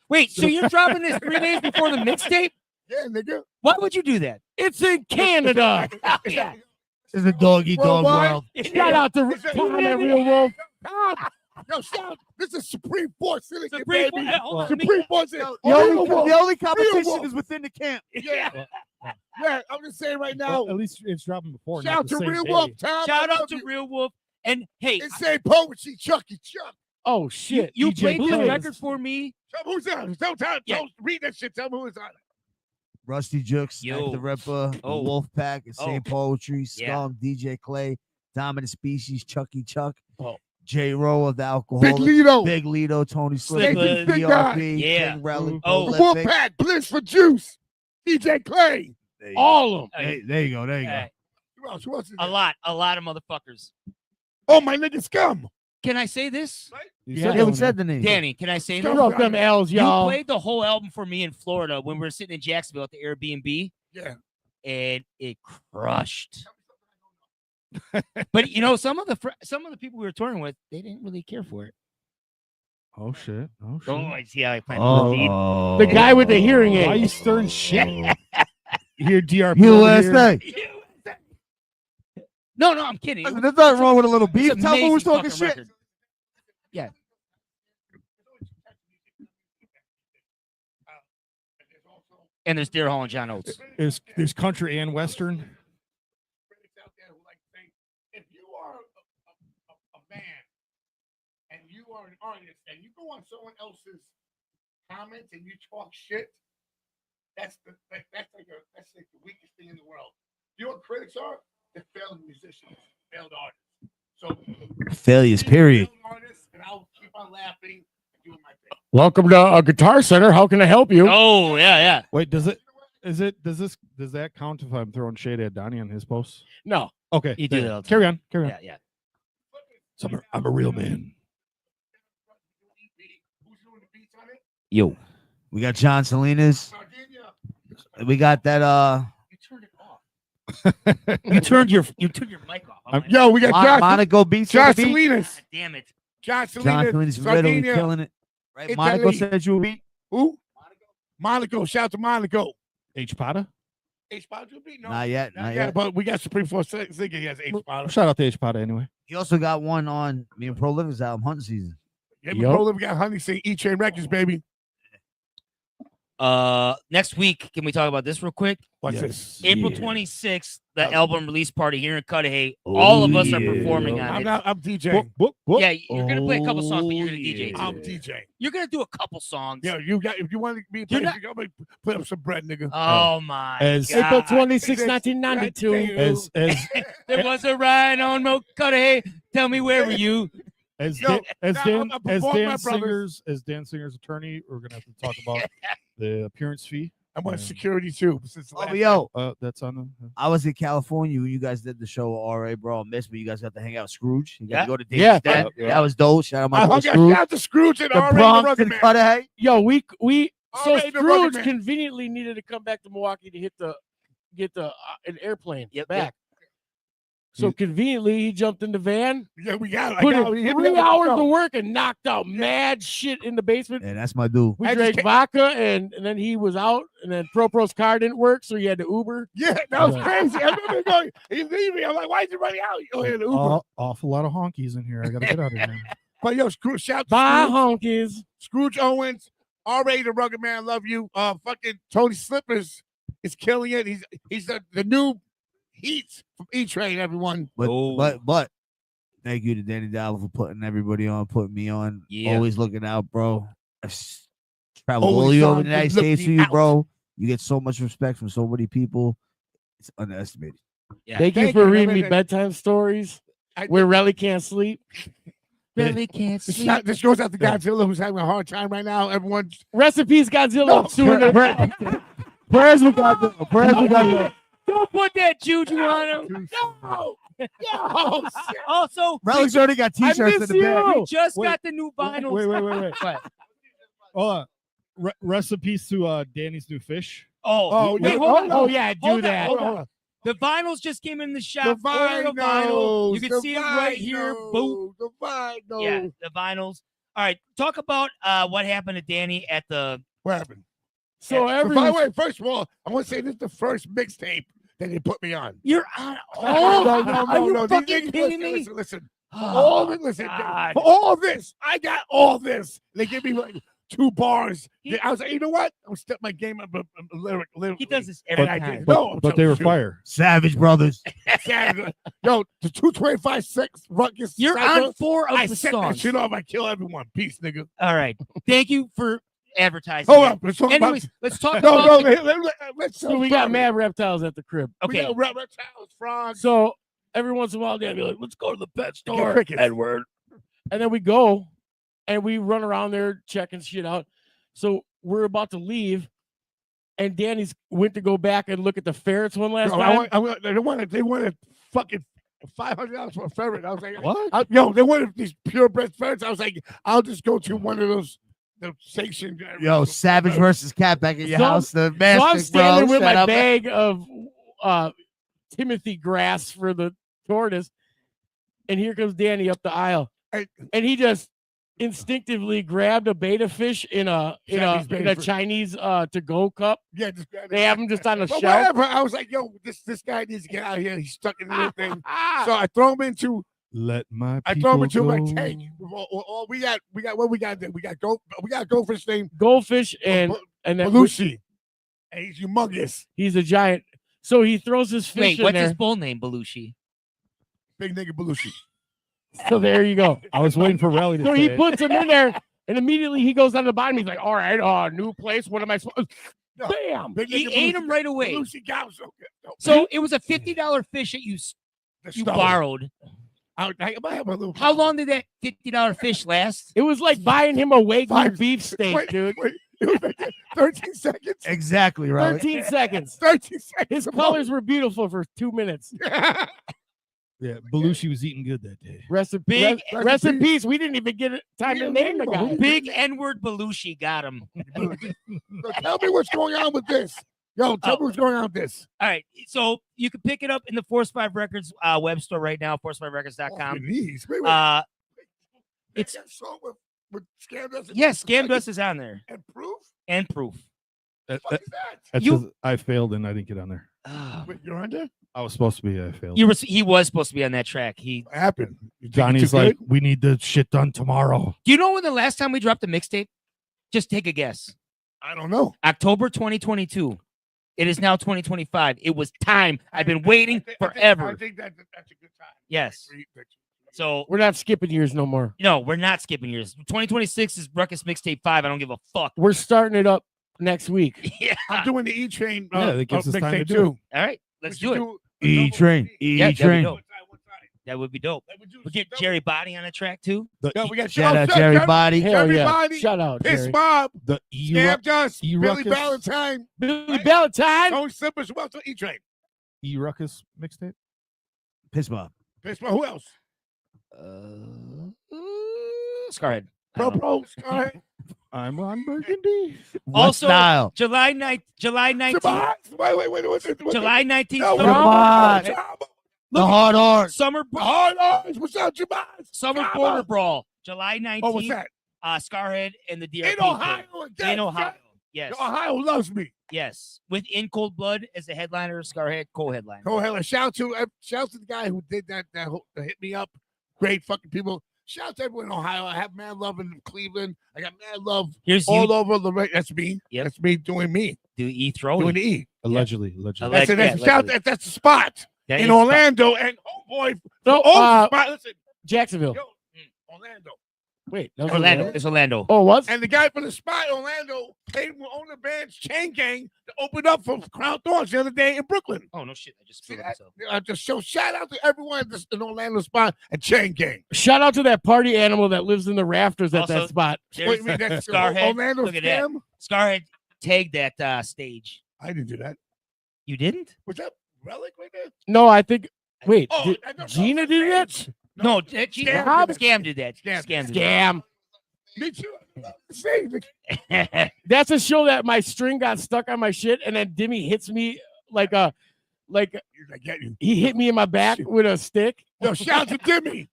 Speaker 1: Wait, so you're dropping this 3 days before the mixtape?
Speaker 2: Yeah, nigga.
Speaker 1: Why would you do that?
Speaker 6: It's in Canada.
Speaker 1: Yeah.
Speaker 4: This is a dog eat dog
Speaker 2: Worldwide.
Speaker 4: world.
Speaker 6: Shout out to Tom at Real Wolf.
Speaker 2: Yo, shout! This is Supreme Force Syndicate,
Speaker 1: Supreme
Speaker 2: baby.
Speaker 1: Force- hold on, let me-
Speaker 2: Supreme Force.
Speaker 4: The
Speaker 2: Real Wolf.
Speaker 4: only competition
Speaker 2: Wolf.
Speaker 4: is within the camp.
Speaker 2: Yeah, yeah. I'm just saying right now.
Speaker 3: Well, at least it's dropping before.
Speaker 2: Shout
Speaker 3: not the
Speaker 2: to
Speaker 3: same
Speaker 2: Real
Speaker 3: day.
Speaker 2: Wolf. Tom,
Speaker 1: Shout
Speaker 2: I
Speaker 1: out
Speaker 2: love
Speaker 1: to
Speaker 2: you.
Speaker 1: Real Wolf. And hey,
Speaker 2: Insane poetry, Chucky Chuck.
Speaker 6: Oh shit!
Speaker 1: you
Speaker 6: DJ
Speaker 1: played this
Speaker 6: Blaze.
Speaker 1: record for me.
Speaker 2: Tell me who's on. Don't read that shit. Tell me who's on it.
Speaker 4: Rusty Jukes,
Speaker 1: Yo.
Speaker 4: Mac the Ripper,
Speaker 1: Oh.
Speaker 4: Wolf Pack, Insane
Speaker 1: Oh.
Speaker 4: Poetry,
Speaker 1: Yeah.
Speaker 4: Scum, DJ Clay, Dominant Species, Chucky Chuck,
Speaker 6: Oh.
Speaker 4: J Row of the
Speaker 2: Big
Speaker 4: Alcoholic,
Speaker 2: Lido.
Speaker 4: Big Lido, Tony
Speaker 1: Slippers.
Speaker 4: Slippers,
Speaker 2: Big guy.
Speaker 4: BRB,
Speaker 1: Yeah.
Speaker 4: King Relic,
Speaker 1: Oh.
Speaker 2: The
Speaker 4: Prolific.
Speaker 2: Wolfpack. Bliss for Juice. DJ Clay.
Speaker 4: There you go.
Speaker 6: All of them.
Speaker 4: There you go. There you go.
Speaker 1: Hey,
Speaker 2: Who else? Who else is
Speaker 1: a
Speaker 2: there?
Speaker 1: lot of motherfuckers.
Speaker 2: Oh, my nigga Scum.
Speaker 1: Can I say this?
Speaker 3: You
Speaker 6: Yeah,
Speaker 3: said
Speaker 4: Yeah, we
Speaker 3: that
Speaker 4: said the name.
Speaker 1: Danny, can I say
Speaker 2: Scum.
Speaker 1: this?
Speaker 6: Throw up them L's,
Speaker 1: You
Speaker 6: y'all.
Speaker 1: played the whole album for me in Florida when we were sitting in Jacksonville at the Airbnb,
Speaker 2: Yeah.
Speaker 1: and it crushed. But you know, some of the people we were touring with, they didn't really care for it.
Speaker 3: Oh shit! Oh shit!
Speaker 1: Oh, I see how I plan to
Speaker 4: Oh,
Speaker 6: The guy with the hearing
Speaker 3: Why
Speaker 6: aid.
Speaker 3: you stirring shit? Here, DRP.
Speaker 4: You
Speaker 3: over
Speaker 4: last
Speaker 3: here.
Speaker 4: night.
Speaker 1: No, I'm kidding.
Speaker 4: Listen, there's nothing wrong with a little beef.
Speaker 1: It's
Speaker 4: Tell me who's
Speaker 1: amazing
Speaker 4: talking
Speaker 1: fucking
Speaker 4: shit.
Speaker 1: record. Yeah. And there's Deer Hall and John Oates.
Speaker 3: There's country and western.
Speaker 2: Critics out there who like say, if you are a man and you are an artist and you go on someone else's comments and you talk shit, that's like the weakest thing in the world. You know what critics are? They're failed musicians, failed artists. So
Speaker 4: Failures, period.
Speaker 2: failed artists, and I'll keep on laughing and doing my thing.
Speaker 6: Welcome to Guitar Center. How can I help you?
Speaker 1: Oh, yeah.
Speaker 3: Wait, does that count if I'm throwing shade at Donnie on his posts?
Speaker 6: No.
Speaker 3: Okay,
Speaker 1: You do
Speaker 3: there.
Speaker 1: that all the
Speaker 3: Carry on.
Speaker 1: Yeah.
Speaker 3: So I'm a real man.
Speaker 2: Who's doing the beats on it?
Speaker 1: Yo.
Speaker 4: We got John Salinas.
Speaker 2: Sardinia.
Speaker 4: We got that
Speaker 1: You turned it off. you turned your mic off. I'm like,
Speaker 2: Yo, we got Josh,
Speaker 4: Monaco Beats.
Speaker 2: Josh
Speaker 4: on the beat.
Speaker 2: Salinas.
Speaker 1: God damn it.
Speaker 2: Josh
Speaker 4: John
Speaker 2: Salinas.
Speaker 4: Salinas literally
Speaker 2: Sardinia.
Speaker 4: killing it. Right?
Speaker 2: Italy.
Speaker 4: Monaco said you a beat.
Speaker 2: Who? Monaco. Shout out to Monaco.
Speaker 3: H. Potter.
Speaker 2: H Potter beat? No.
Speaker 4: Not yet. Not yet.
Speaker 2: But we got Supreme Force thinking he has H Potter.
Speaker 3: Shout out to H. Potter anyway.
Speaker 4: He also got one on me and Prolific's album, Hunting Season.
Speaker 2: Maybe
Speaker 6: Yup.
Speaker 2: Roland, we got Honey saying E-Train Records, baby.
Speaker 1: Next week, can we talk about this real quick?
Speaker 2: What's this?
Speaker 1: April
Speaker 6: Yeah.
Speaker 1: 26th, the
Speaker 2: Oh.
Speaker 1: album release party here in Cudahy.
Speaker 6: Oh,
Speaker 1: All of us are
Speaker 6: yeah.
Speaker 1: performing on it.
Speaker 2: I'm DJing.
Speaker 1: Yeah, you're gonna play a couple songs, but you're gonna DJ too.
Speaker 2: I'm DJing.
Speaker 1: You're gonna do a couple songs.
Speaker 2: Yeah, you got. If you want me to
Speaker 1: You're
Speaker 2: play,
Speaker 1: not-
Speaker 2: you got me play up some bread, nigga.
Speaker 1: Oh my
Speaker 3: As-
Speaker 1: God.
Speaker 6: April 26,
Speaker 2: Is it-
Speaker 6: 1992.
Speaker 2: Goddamn.
Speaker 3: As
Speaker 1: There was a ride on Cudahy. Tell me where were you?
Speaker 3: as
Speaker 2: Yo,
Speaker 3: Dan, as
Speaker 2: now
Speaker 3: Dan,
Speaker 2: I'm
Speaker 3: as
Speaker 2: performing
Speaker 3: Dan
Speaker 2: my brothers.
Speaker 3: Singer's attorney, we're gonna have to talk about the appearance fee.
Speaker 2: I want
Speaker 3: Yeah.
Speaker 2: security too. Since
Speaker 4: Oh,
Speaker 2: last
Speaker 4: but yo,
Speaker 3: That's on the.
Speaker 4: I was in California when you guys did the show. RA, bro, I missed me. You guys got to hang out with Scrooge. You got
Speaker 1: Yeah.
Speaker 4: to go to Dave's
Speaker 6: Yeah.
Speaker 4: Den.
Speaker 3: Yeah.
Speaker 4: That was dope. Shout out my
Speaker 2: I
Speaker 4: boy
Speaker 2: hung
Speaker 4: Scrooge.
Speaker 2: out to Scrooge and
Speaker 4: The
Speaker 2: R.A. the
Speaker 4: Bronx
Speaker 2: Rugged
Speaker 4: and
Speaker 2: Man.
Speaker 4: Cudahy.
Speaker 6: Yo, we so
Speaker 2: Alright, the Rugged
Speaker 6: Scrooge
Speaker 2: Man.
Speaker 6: conveniently needed to come back to Milwaukee to get an airplane back. So conveniently, he jumped in the van,
Speaker 2: Yeah, we got it.
Speaker 6: put
Speaker 2: I got
Speaker 6: in
Speaker 2: it. Hit me
Speaker 6: 3
Speaker 2: up with the
Speaker 6: hours
Speaker 2: show.
Speaker 6: of work, and knocked out mad shit in the basement.
Speaker 4: Yeah, that's my dude.
Speaker 6: We
Speaker 2: I just
Speaker 6: drank
Speaker 2: can't-
Speaker 6: vodka, and then he was out, and then Pro's car didn't work, so he had to Uber.
Speaker 2: Yeah, that was
Speaker 6: Yeah.
Speaker 2: crazy. I remember going, he leave me. I'm like, why is he running out? Oh, yeah, the Uber.
Speaker 3: Awful lot of honkies in here. I gotta get out of here.
Speaker 2: But yo, Scrooge, shout out to
Speaker 6: Bye,
Speaker 2: Scrooge.
Speaker 6: honkies.
Speaker 2: Scrooge Owens, R.A. the Rugged Man, love you. Fucking Tony Slippers is killing it. He's the new Heat from E-Train, everyone.
Speaker 4: But
Speaker 1: Oh.
Speaker 4: but thank you to Danny Dollar for putting everybody on, putting me on.
Speaker 1: Yeah.
Speaker 4: Always looking out, bro. Travel all
Speaker 2: Always
Speaker 4: over
Speaker 2: on
Speaker 4: the United
Speaker 2: looking
Speaker 4: States for you,
Speaker 2: out.
Speaker 4: bro. You get so much respect from so many people. It's underestimated.
Speaker 1: Yeah.
Speaker 6: Thank you
Speaker 2: Thank
Speaker 6: for
Speaker 2: you,
Speaker 6: reading
Speaker 2: man.
Speaker 6: me bedtime stories
Speaker 2: I-
Speaker 6: where Relly can't sleep.
Speaker 1: Really can't
Speaker 2: This goes out to Godzilla, who's having a hard time right now. Everyone,
Speaker 6: Rest in peace, Godzilla.
Speaker 2: No.
Speaker 6: Prayers with Godzilla. Prayers with Godzilla.
Speaker 1: Don't put that juju on him.
Speaker 2: no, yo, shit.
Speaker 1: Also,
Speaker 4: Relics already got
Speaker 6: I
Speaker 4: t-shirts in
Speaker 6: miss
Speaker 4: the bag.
Speaker 6: you.
Speaker 1: we just
Speaker 3: Wait.
Speaker 1: got the new vinyls.
Speaker 3: Wait.
Speaker 1: What?
Speaker 3: Hold on. Recipes to Danny's new fish.
Speaker 1: Oh,
Speaker 2: Oh,
Speaker 1: wait,
Speaker 2: yeah.
Speaker 1: hold on.
Speaker 6: Oh, yeah, do
Speaker 1: Hold on,
Speaker 6: that.
Speaker 1: hold on.
Speaker 2: Hold on.
Speaker 1: The vinyls just came in the
Speaker 2: The
Speaker 1: shop. Order a vinyl.
Speaker 2: vinyls.
Speaker 1: You can
Speaker 2: the
Speaker 1: see it right here. Boom.
Speaker 2: vinyls, The vinyl.
Speaker 1: Yeah, the vinyls. All right, talk about what happened to Danny at the.
Speaker 2: What happened?
Speaker 6: So
Speaker 2: So by the
Speaker 6: every
Speaker 2: way, first of all, I want to say this is the first mixtape that they put me on.
Speaker 1: You're on.
Speaker 2: Are
Speaker 1: you fucking kidding me?
Speaker 2: Listen.
Speaker 1: Oh,
Speaker 2: All of it, listen.
Speaker 1: God.
Speaker 2: For all this, I got all this. They give me like 2 bars.
Speaker 1: He-
Speaker 2: I was like, you know what? I'm step my game up a lyric.
Speaker 1: He does this every
Speaker 2: And I
Speaker 1: time.
Speaker 2: did.
Speaker 3: But,
Speaker 2: No, I'm
Speaker 3: but they were
Speaker 2: telling you.
Speaker 3: fire.
Speaker 4: Savage Brothers.
Speaker 2: Yo, the 225-6 ruckus.
Speaker 1: You're
Speaker 2: Cypher,
Speaker 1: on 4 of
Speaker 2: I
Speaker 1: the
Speaker 2: set that
Speaker 1: songs.
Speaker 2: shit off. I kill everyone. Peace, nigga.
Speaker 1: All right. Thank you for advertising.
Speaker 2: Hold
Speaker 1: it.
Speaker 2: up. Let's talk
Speaker 1: Anyways, let's talk
Speaker 2: about.
Speaker 1: about.
Speaker 2: No,
Speaker 1: the-
Speaker 2: let's
Speaker 6: so we got mad reptiles at the crib.
Speaker 1: Okay.
Speaker 2: We got reptiles, frogs.
Speaker 6: So every once in a while, they'd be like, let's go to the pet
Speaker 2: Get
Speaker 6: store.
Speaker 2: crickets.
Speaker 6: Edward. And then we go and we run around there checking shit out. So we're about to leave. And Danny's went to go back and look at the ferrets one last
Speaker 2: Yo,
Speaker 6: time.
Speaker 2: they wanted fucking $500 for a ferret. I was like,
Speaker 3: What?
Speaker 2: they wanted these purebred ferrets. I was like, I'll just go to one of those the station.
Speaker 4: Yo, Savage versus Cat back at your
Speaker 6: So-
Speaker 4: house. The
Speaker 6: So I'm
Speaker 4: master,
Speaker 6: standing
Speaker 4: bro.
Speaker 6: with
Speaker 4: Shut
Speaker 6: my
Speaker 4: up.
Speaker 6: bag of Timothy grass for the tortoise, and here comes Danny up the aisle,
Speaker 2: Hey.
Speaker 6: and he just instinctively grabbed a beta fish in a
Speaker 2: Chinese betta fish.
Speaker 6: Chinese to go cup.
Speaker 2: Yeah, just grab
Speaker 6: They
Speaker 2: it.
Speaker 6: have them just on the
Speaker 2: But
Speaker 6: shelf.
Speaker 2: whatever. I was like, yo, this guy needs to get out of here. He's stuck in the little thing. So I throw him into
Speaker 3: Let my
Speaker 2: I throw him into
Speaker 3: people
Speaker 2: my
Speaker 3: go.
Speaker 2: tank. We got what we got there. We got goldfish named
Speaker 6: Goldfish and then
Speaker 2: Belushi. And he's humongous.
Speaker 6: he's a giant. So he throws his fish
Speaker 1: Wait,
Speaker 6: in
Speaker 1: what's
Speaker 6: there.
Speaker 1: his full name? Belushi.
Speaker 2: Big nigga Belushi.
Speaker 6: So there you go.
Speaker 3: I was waiting for Rally to
Speaker 6: So
Speaker 3: say
Speaker 6: he
Speaker 3: it.
Speaker 6: puts him in there, and immediately he goes on the bottom. He's like, "All right, new place. What am I supposed?"
Speaker 2: No,
Speaker 6: Bam!
Speaker 2: Big
Speaker 1: He
Speaker 2: nigga
Speaker 1: ate
Speaker 2: Belushi.
Speaker 1: him right away.
Speaker 2: Belushi got him so good. No,
Speaker 1: So it was a $50 fish that you
Speaker 2: the
Speaker 1: you
Speaker 2: stone.
Speaker 1: borrowed.
Speaker 2: I might have a little.
Speaker 1: How long did that $50 fish last?
Speaker 6: It was like buying him a Wagyu
Speaker 2: Five-
Speaker 6: beef steak,
Speaker 2: Wait,
Speaker 6: dude.
Speaker 2: wait. It was like 13 seconds.
Speaker 4: Exactly, right?
Speaker 6: 13 seconds.
Speaker 2: 13 seconds.
Speaker 6: His colors were beautiful for 2 minutes.
Speaker 3: Yeah, Belushi was eating good that day.
Speaker 6: Rest in,
Speaker 1: Big-
Speaker 6: rest in peace. We didn't even get time to name the guy.
Speaker 1: Big N-word Belushi got him.
Speaker 2: So tell me what's going on with this. Yo, tell me what's going on with this.
Speaker 1: All right. So you can pick it up in the Force 5 Records web store right now, force5records.com.
Speaker 2: Wait.
Speaker 1: It's
Speaker 2: that song with Scam Dust.
Speaker 1: yes, Scam Dust is on there
Speaker 2: And Proof?
Speaker 1: and proof.
Speaker 3: That-
Speaker 2: What is that?
Speaker 3: That's
Speaker 1: You-
Speaker 3: 'cause I failed and I didn't get on there.
Speaker 1: Ah,
Speaker 2: Wait, you're under?
Speaker 3: I was supposed to be. I failed.
Speaker 1: He was supposed to be on that track.
Speaker 2: What happened? You think
Speaker 3: Johnny's
Speaker 2: it's too
Speaker 3: like,
Speaker 2: good?
Speaker 3: we need the shit done tomorrow.
Speaker 1: Do you know when the last time we dropped a mixtape? Just take a guess.
Speaker 2: I don't know.
Speaker 1: October 2022. It is now 2025. It was time. I've been waiting
Speaker 2: I
Speaker 1: forever.
Speaker 2: think that's a good time.
Speaker 1: Yes. So
Speaker 6: We're not skipping years no more.
Speaker 1: no, we're not skipping years. 2026 is Ruckus Mixtape 5. I don't give a fuck.
Speaker 6: We're starting it up next week.
Speaker 1: Yeah.
Speaker 2: I'm doing the E Train.
Speaker 3: Yeah, that gives us time to
Speaker 2: mixtape
Speaker 3: do
Speaker 2: too.
Speaker 1: All right. Let's do it.
Speaker 4: E-Train.
Speaker 1: Yeah,
Speaker 4: E-Train.
Speaker 1: that'd be dope. That would be dope. We get Jerry Body on the track too.
Speaker 2: No, we got
Speaker 4: Shout out Jerry Body.
Speaker 6: Hell yeah.
Speaker 2: Everybody,
Speaker 6: Shout out,
Speaker 2: Piss
Speaker 6: Jerry.
Speaker 2: Mob,
Speaker 3: The
Speaker 2: Scammed Us, Billy
Speaker 3: E-Ruckus.
Speaker 2: Valentine,
Speaker 6: Billy Valentine.
Speaker 2: Tony Slippers. Who else on E Train?
Speaker 3: E-Ruckus mixtape.
Speaker 4: Piss Mob.
Speaker 2: Piss Mob. Who else?
Speaker 1: Scarhead. I don't know.
Speaker 2: All right.
Speaker 3: I'm on Burgundy.
Speaker 4: What
Speaker 1: Also,
Speaker 4: style?
Speaker 1: July 19th. July 19th.
Speaker 2: Wait. What's it?
Speaker 1: July 19th.
Speaker 2: No,
Speaker 1: Summer,
Speaker 4: Come on. The hard art.
Speaker 1: Summer,
Speaker 2: Hard Arts. What's up, Jabaz?
Speaker 1: Summer
Speaker 2: Come
Speaker 1: Border
Speaker 2: on.
Speaker 1: Brawl. July 19th.
Speaker 2: Oh, what's that?
Speaker 1: Scarhead and the DRP.
Speaker 2: In Ohio again.
Speaker 1: In Ohio. Yes.
Speaker 2: Ohio loves me.
Speaker 1: Yes. With In Cold Blood as the headliner, Scarhead co-headliner.
Speaker 2: Go ahead. Shout to the guy who did that hit me up. Great fucking people. Shout out to everyone in Ohio. I have mad love in Cleveland. I got mad love
Speaker 1: Here's
Speaker 2: all
Speaker 1: you.
Speaker 2: over the. That's me.
Speaker 1: Yep.
Speaker 2: That's me doing me.
Speaker 1: Do E throw
Speaker 2: Doing the E.
Speaker 3: Allegedly.
Speaker 2: That's it.
Speaker 1: Yeah,
Speaker 2: That's, shout,
Speaker 1: allegedly.
Speaker 2: that's the spot
Speaker 1: That
Speaker 2: in
Speaker 1: is
Speaker 2: Orlando. And oh boy,
Speaker 6: No,
Speaker 2: spot. Listen,
Speaker 6: Jacksonville.
Speaker 2: yo, Orlando.
Speaker 6: Wait, that was
Speaker 1: Orlando. It's Orlando.
Speaker 6: Oh, what?
Speaker 2: And the guy from the spot, Orlando, paid to own the band's Chain Gang to open up for Crown Thorns the other day in Brooklyn.
Speaker 1: Oh no shit! I just
Speaker 2: See
Speaker 1: spilled
Speaker 2: that?
Speaker 1: myself.
Speaker 2: Just shout out to everyone at this, in Orlando spot and Chain Gang.
Speaker 6: Shout out to that party animal that lives in the rafters at
Speaker 1: Also,
Speaker 6: that spot.
Speaker 1: There's
Speaker 2: Wait, wait, that's
Speaker 1: Scarhead.
Speaker 2: Orlando
Speaker 1: Look at that.
Speaker 2: scam?
Speaker 1: Scarhead tagged that stage.
Speaker 2: I didn't do that.
Speaker 1: You didn't?
Speaker 2: Was that Relic right there?
Speaker 6: No, I think. Wait,
Speaker 2: Oh,
Speaker 6: did
Speaker 2: I don't know.
Speaker 6: Gina did that?
Speaker 1: No,
Speaker 2: Scam
Speaker 1: Scam did that.
Speaker 2: Scam.
Speaker 1: Scam did
Speaker 6: Scam.
Speaker 2: Me too. See,
Speaker 1: that.
Speaker 6: That's a show that my string got stuck on my shit, and then Dimmy hits me like
Speaker 2: I get you.
Speaker 6: he hit me in my back with a stick.
Speaker 2: Yo, shout out to Dimmy.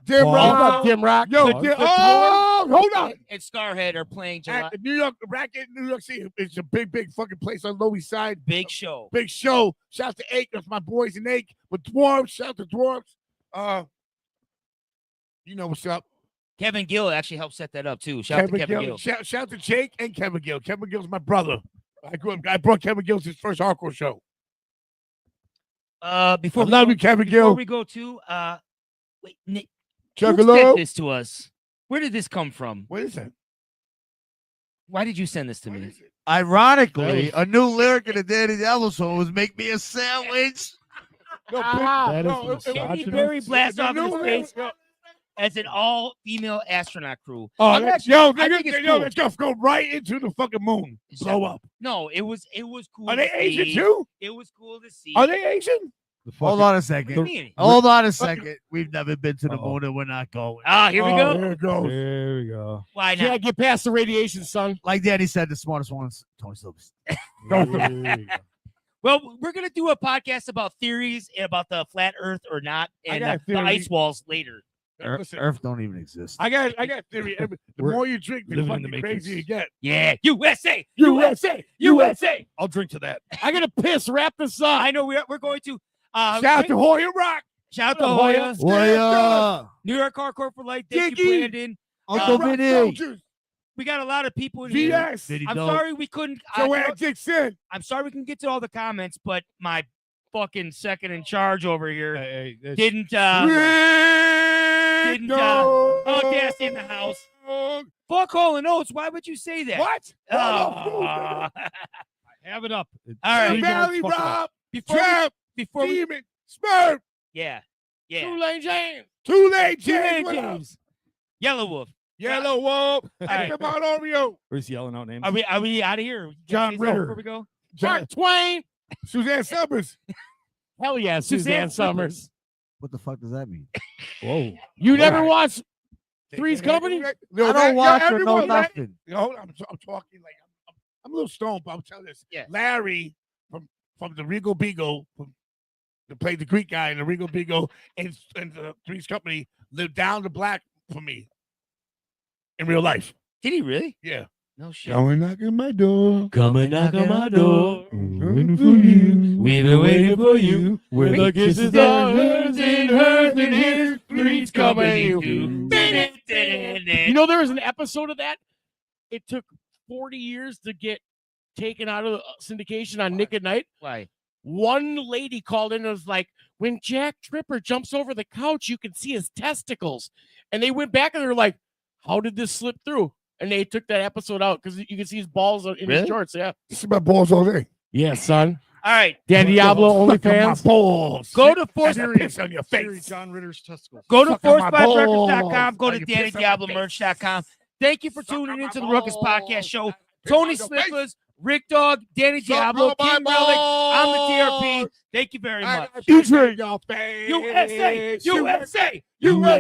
Speaker 2: Dim
Speaker 3: Wow.
Speaker 2: Rock.
Speaker 6: What's up, Tim Rock?
Speaker 2: Yo,
Speaker 6: The-
Speaker 2: Dim-
Speaker 6: the
Speaker 2: oh, hold on.
Speaker 1: And Scarhead are playing July.
Speaker 2: At the New York Racket, New York City. It's a big fucking place on Lower East Side.
Speaker 1: Big show.
Speaker 2: Big show. Shout out to Ake. That's my boys in Ake. With Dwarves. Shout out to Dwarves. You know what's up.
Speaker 1: Kevin Gill actually helped set that up too. Shout out to Kevin Gill.
Speaker 2: Shout out to Jake and Kevin Gill. Kevin Gill's my brother. I brought Kevin Gill to his first hardcore show.
Speaker 1: Before
Speaker 2: I
Speaker 1: we
Speaker 2: love
Speaker 1: go,
Speaker 2: you, Kevin
Speaker 1: before
Speaker 2: Gill.
Speaker 1: we go to wait, Nick, who
Speaker 2: Juggalo.
Speaker 1: sent this to us? Where did this come from?
Speaker 2: What is that?
Speaker 1: Why did you send this to
Speaker 2: What
Speaker 1: me?
Speaker 2: is it?
Speaker 4: Ironically, a new lyric in the Danny Devil song was "Make me a sandwich."
Speaker 2: No,
Speaker 6: Ah,
Speaker 3: That
Speaker 2: no,
Speaker 3: is
Speaker 2: it-
Speaker 1: Katy
Speaker 3: misogynist.
Speaker 1: Perry blast
Speaker 2: No,
Speaker 1: off in
Speaker 2: no,
Speaker 1: his
Speaker 2: no,
Speaker 1: face
Speaker 2: no.
Speaker 1: as an all-female astronaut crew.
Speaker 2: Oh,
Speaker 1: I'm
Speaker 2: let's-
Speaker 1: actually-
Speaker 2: yo,
Speaker 1: I think it's
Speaker 2: yo,
Speaker 1: cool.
Speaker 2: let's go right into the fucking moon. Blow up.
Speaker 1: No, it was cool.
Speaker 2: Are
Speaker 1: to
Speaker 2: they Asian
Speaker 1: see.
Speaker 2: too?
Speaker 1: It was cool to see.
Speaker 2: Are they Asian?
Speaker 3: The
Speaker 4: Hold
Speaker 3: fucking-
Speaker 4: on a
Speaker 1: What
Speaker 4: second.
Speaker 1: do you mean?
Speaker 4: Hold on a second. We've never been to the
Speaker 3: Uh-oh.
Speaker 4: moon and we're not going.
Speaker 1: Ah, here we
Speaker 2: Oh,
Speaker 1: go.
Speaker 2: Here it goes.
Speaker 3: There we go.
Speaker 1: Why
Speaker 6: Yeah,
Speaker 1: not?
Speaker 6: get past the radiation, son.
Speaker 4: Like Danny said, the smartest one's Tony Silvers.
Speaker 3: There we go.
Speaker 1: Well, we're gonna do a podcast about theories and about the flat Earth or not,
Speaker 2: I
Speaker 1: and
Speaker 2: got a
Speaker 1: the
Speaker 2: theory.
Speaker 1: ice walls later.
Speaker 2: Listen,
Speaker 4: Earth don't even exist.
Speaker 2: I got theory. The
Speaker 3: We're
Speaker 2: more you drink, the
Speaker 3: living in the
Speaker 2: fucking
Speaker 3: Matrix.
Speaker 2: crazier you get.
Speaker 1: Yeah, USA,
Speaker 2: USA,
Speaker 1: USA.
Speaker 3: I'll drink to that.
Speaker 6: I gotta piss. Wrap this up.
Speaker 1: I know we're going to.
Speaker 2: Shout out to Hoya Rock.
Speaker 1: shout out to
Speaker 6: Hoya.
Speaker 1: Hoya,
Speaker 4: Boy,
Speaker 1: New York Hardcore for Life. Thank
Speaker 2: Diggy.
Speaker 1: you, Brandon.
Speaker 4: Uncle
Speaker 2: Rock
Speaker 4: Vinny.
Speaker 2: Soldiers.
Speaker 1: We got a lot of people in here.
Speaker 2: VS.
Speaker 4: Vinny
Speaker 1: I'm
Speaker 4: Dope.
Speaker 1: sorry we couldn't.
Speaker 2: Joanne Dixon.
Speaker 1: I'm sorry we couldn't get to all the comments, but my fucking second in charge over here
Speaker 3: Hey, hey,
Speaker 1: didn't. Didn't,
Speaker 2: No.
Speaker 1: Gas in the house. Fuck Hall and Oates. Why would you say that?
Speaker 2: What?
Speaker 1: Oh.
Speaker 3: have it up.
Speaker 1: All right.
Speaker 3: Three guys
Speaker 2: Valley
Speaker 3: fucking up.
Speaker 2: Rob.
Speaker 1: Before we,
Speaker 2: Trap.
Speaker 1: before we,
Speaker 2: Demon. Smurf.
Speaker 1: yeah.
Speaker 6: Two-Lane James.
Speaker 2: Too late,
Speaker 1: James.
Speaker 2: James. What up?
Speaker 1: James. Yellow Wolf.
Speaker 2: Yellow Wolf.
Speaker 1: right.
Speaker 2: Come on, Oreo.
Speaker 3: Where's yelling out names?
Speaker 1: Are we out of here?
Speaker 3: John Ritter.
Speaker 1: Before we go.
Speaker 6: Mark Twain.
Speaker 2: Suzanne Summers.
Speaker 6: Hell yeah, Suzanne Summers.
Speaker 4: What the fuck does that mean?
Speaker 3: Whoa.
Speaker 6: You never watched Three's Company?
Speaker 2: Yo,
Speaker 4: I don't watch or know
Speaker 2: everyone,
Speaker 4: nothing.
Speaker 2: Yo, hold on, I'm talking like I'm a little stoned, but I'm telling this.
Speaker 1: Yeah.
Speaker 2: Larry from the Regal Beagle, that played the Greek guy in the Regal Beagle and the Three's Company, lived down the black for me in real life.
Speaker 1: Did he really?
Speaker 2: Yeah.
Speaker 1: No shit.
Speaker 2: Come and knock on my door.
Speaker 6: Come and knock on my door.
Speaker 2: Waiting for you.
Speaker 6: We've been waiting for you. Where the kisses are hers and his streets coming you. You know, there was an episode of that. It took 40 years to get taken out of syndication on Nick at Night.
Speaker 1: Why?
Speaker 6: One lady called in and was like, when Jack Tripper jumps over the couch, you can see his testicles. And they went back and they're like, how did this slip through? And they took that episode out because you can see his balls in his shorts. Yeah.
Speaker 2: This is my balls all day.
Speaker 6: Yeah, son.
Speaker 1: All right.
Speaker 6: Dan Diablo,
Speaker 2: Suck on my
Speaker 6: OnlyFans.
Speaker 2: balls.
Speaker 1: Go to Force.
Speaker 2: Piss on your face.
Speaker 3: John Ritter's testicles.
Speaker 1: Go to
Speaker 2: Suck on my
Speaker 1: force5records.com.
Speaker 2: balls.
Speaker 1: Go
Speaker 2: Are
Speaker 1: to
Speaker 2: you pissed on my
Speaker 1: DannyDiablomerch.com. Thank you for
Speaker 2: Suck on
Speaker 1: tuning
Speaker 2: my
Speaker 1: into the Ruckus Podcast
Speaker 2: balls.
Speaker 1: Show.
Speaker 2: Piss
Speaker 1: Tony
Speaker 2: on your face.
Speaker 1: Slippers, Rick Dog, Danny
Speaker 2: Suck
Speaker 1: Diablo,
Speaker 2: on my
Speaker 1: King Relic. I'm the TRP.
Speaker 2: balls.
Speaker 1: Thank you very much.
Speaker 2: You drink your face.
Speaker 1: USA, USA, USA.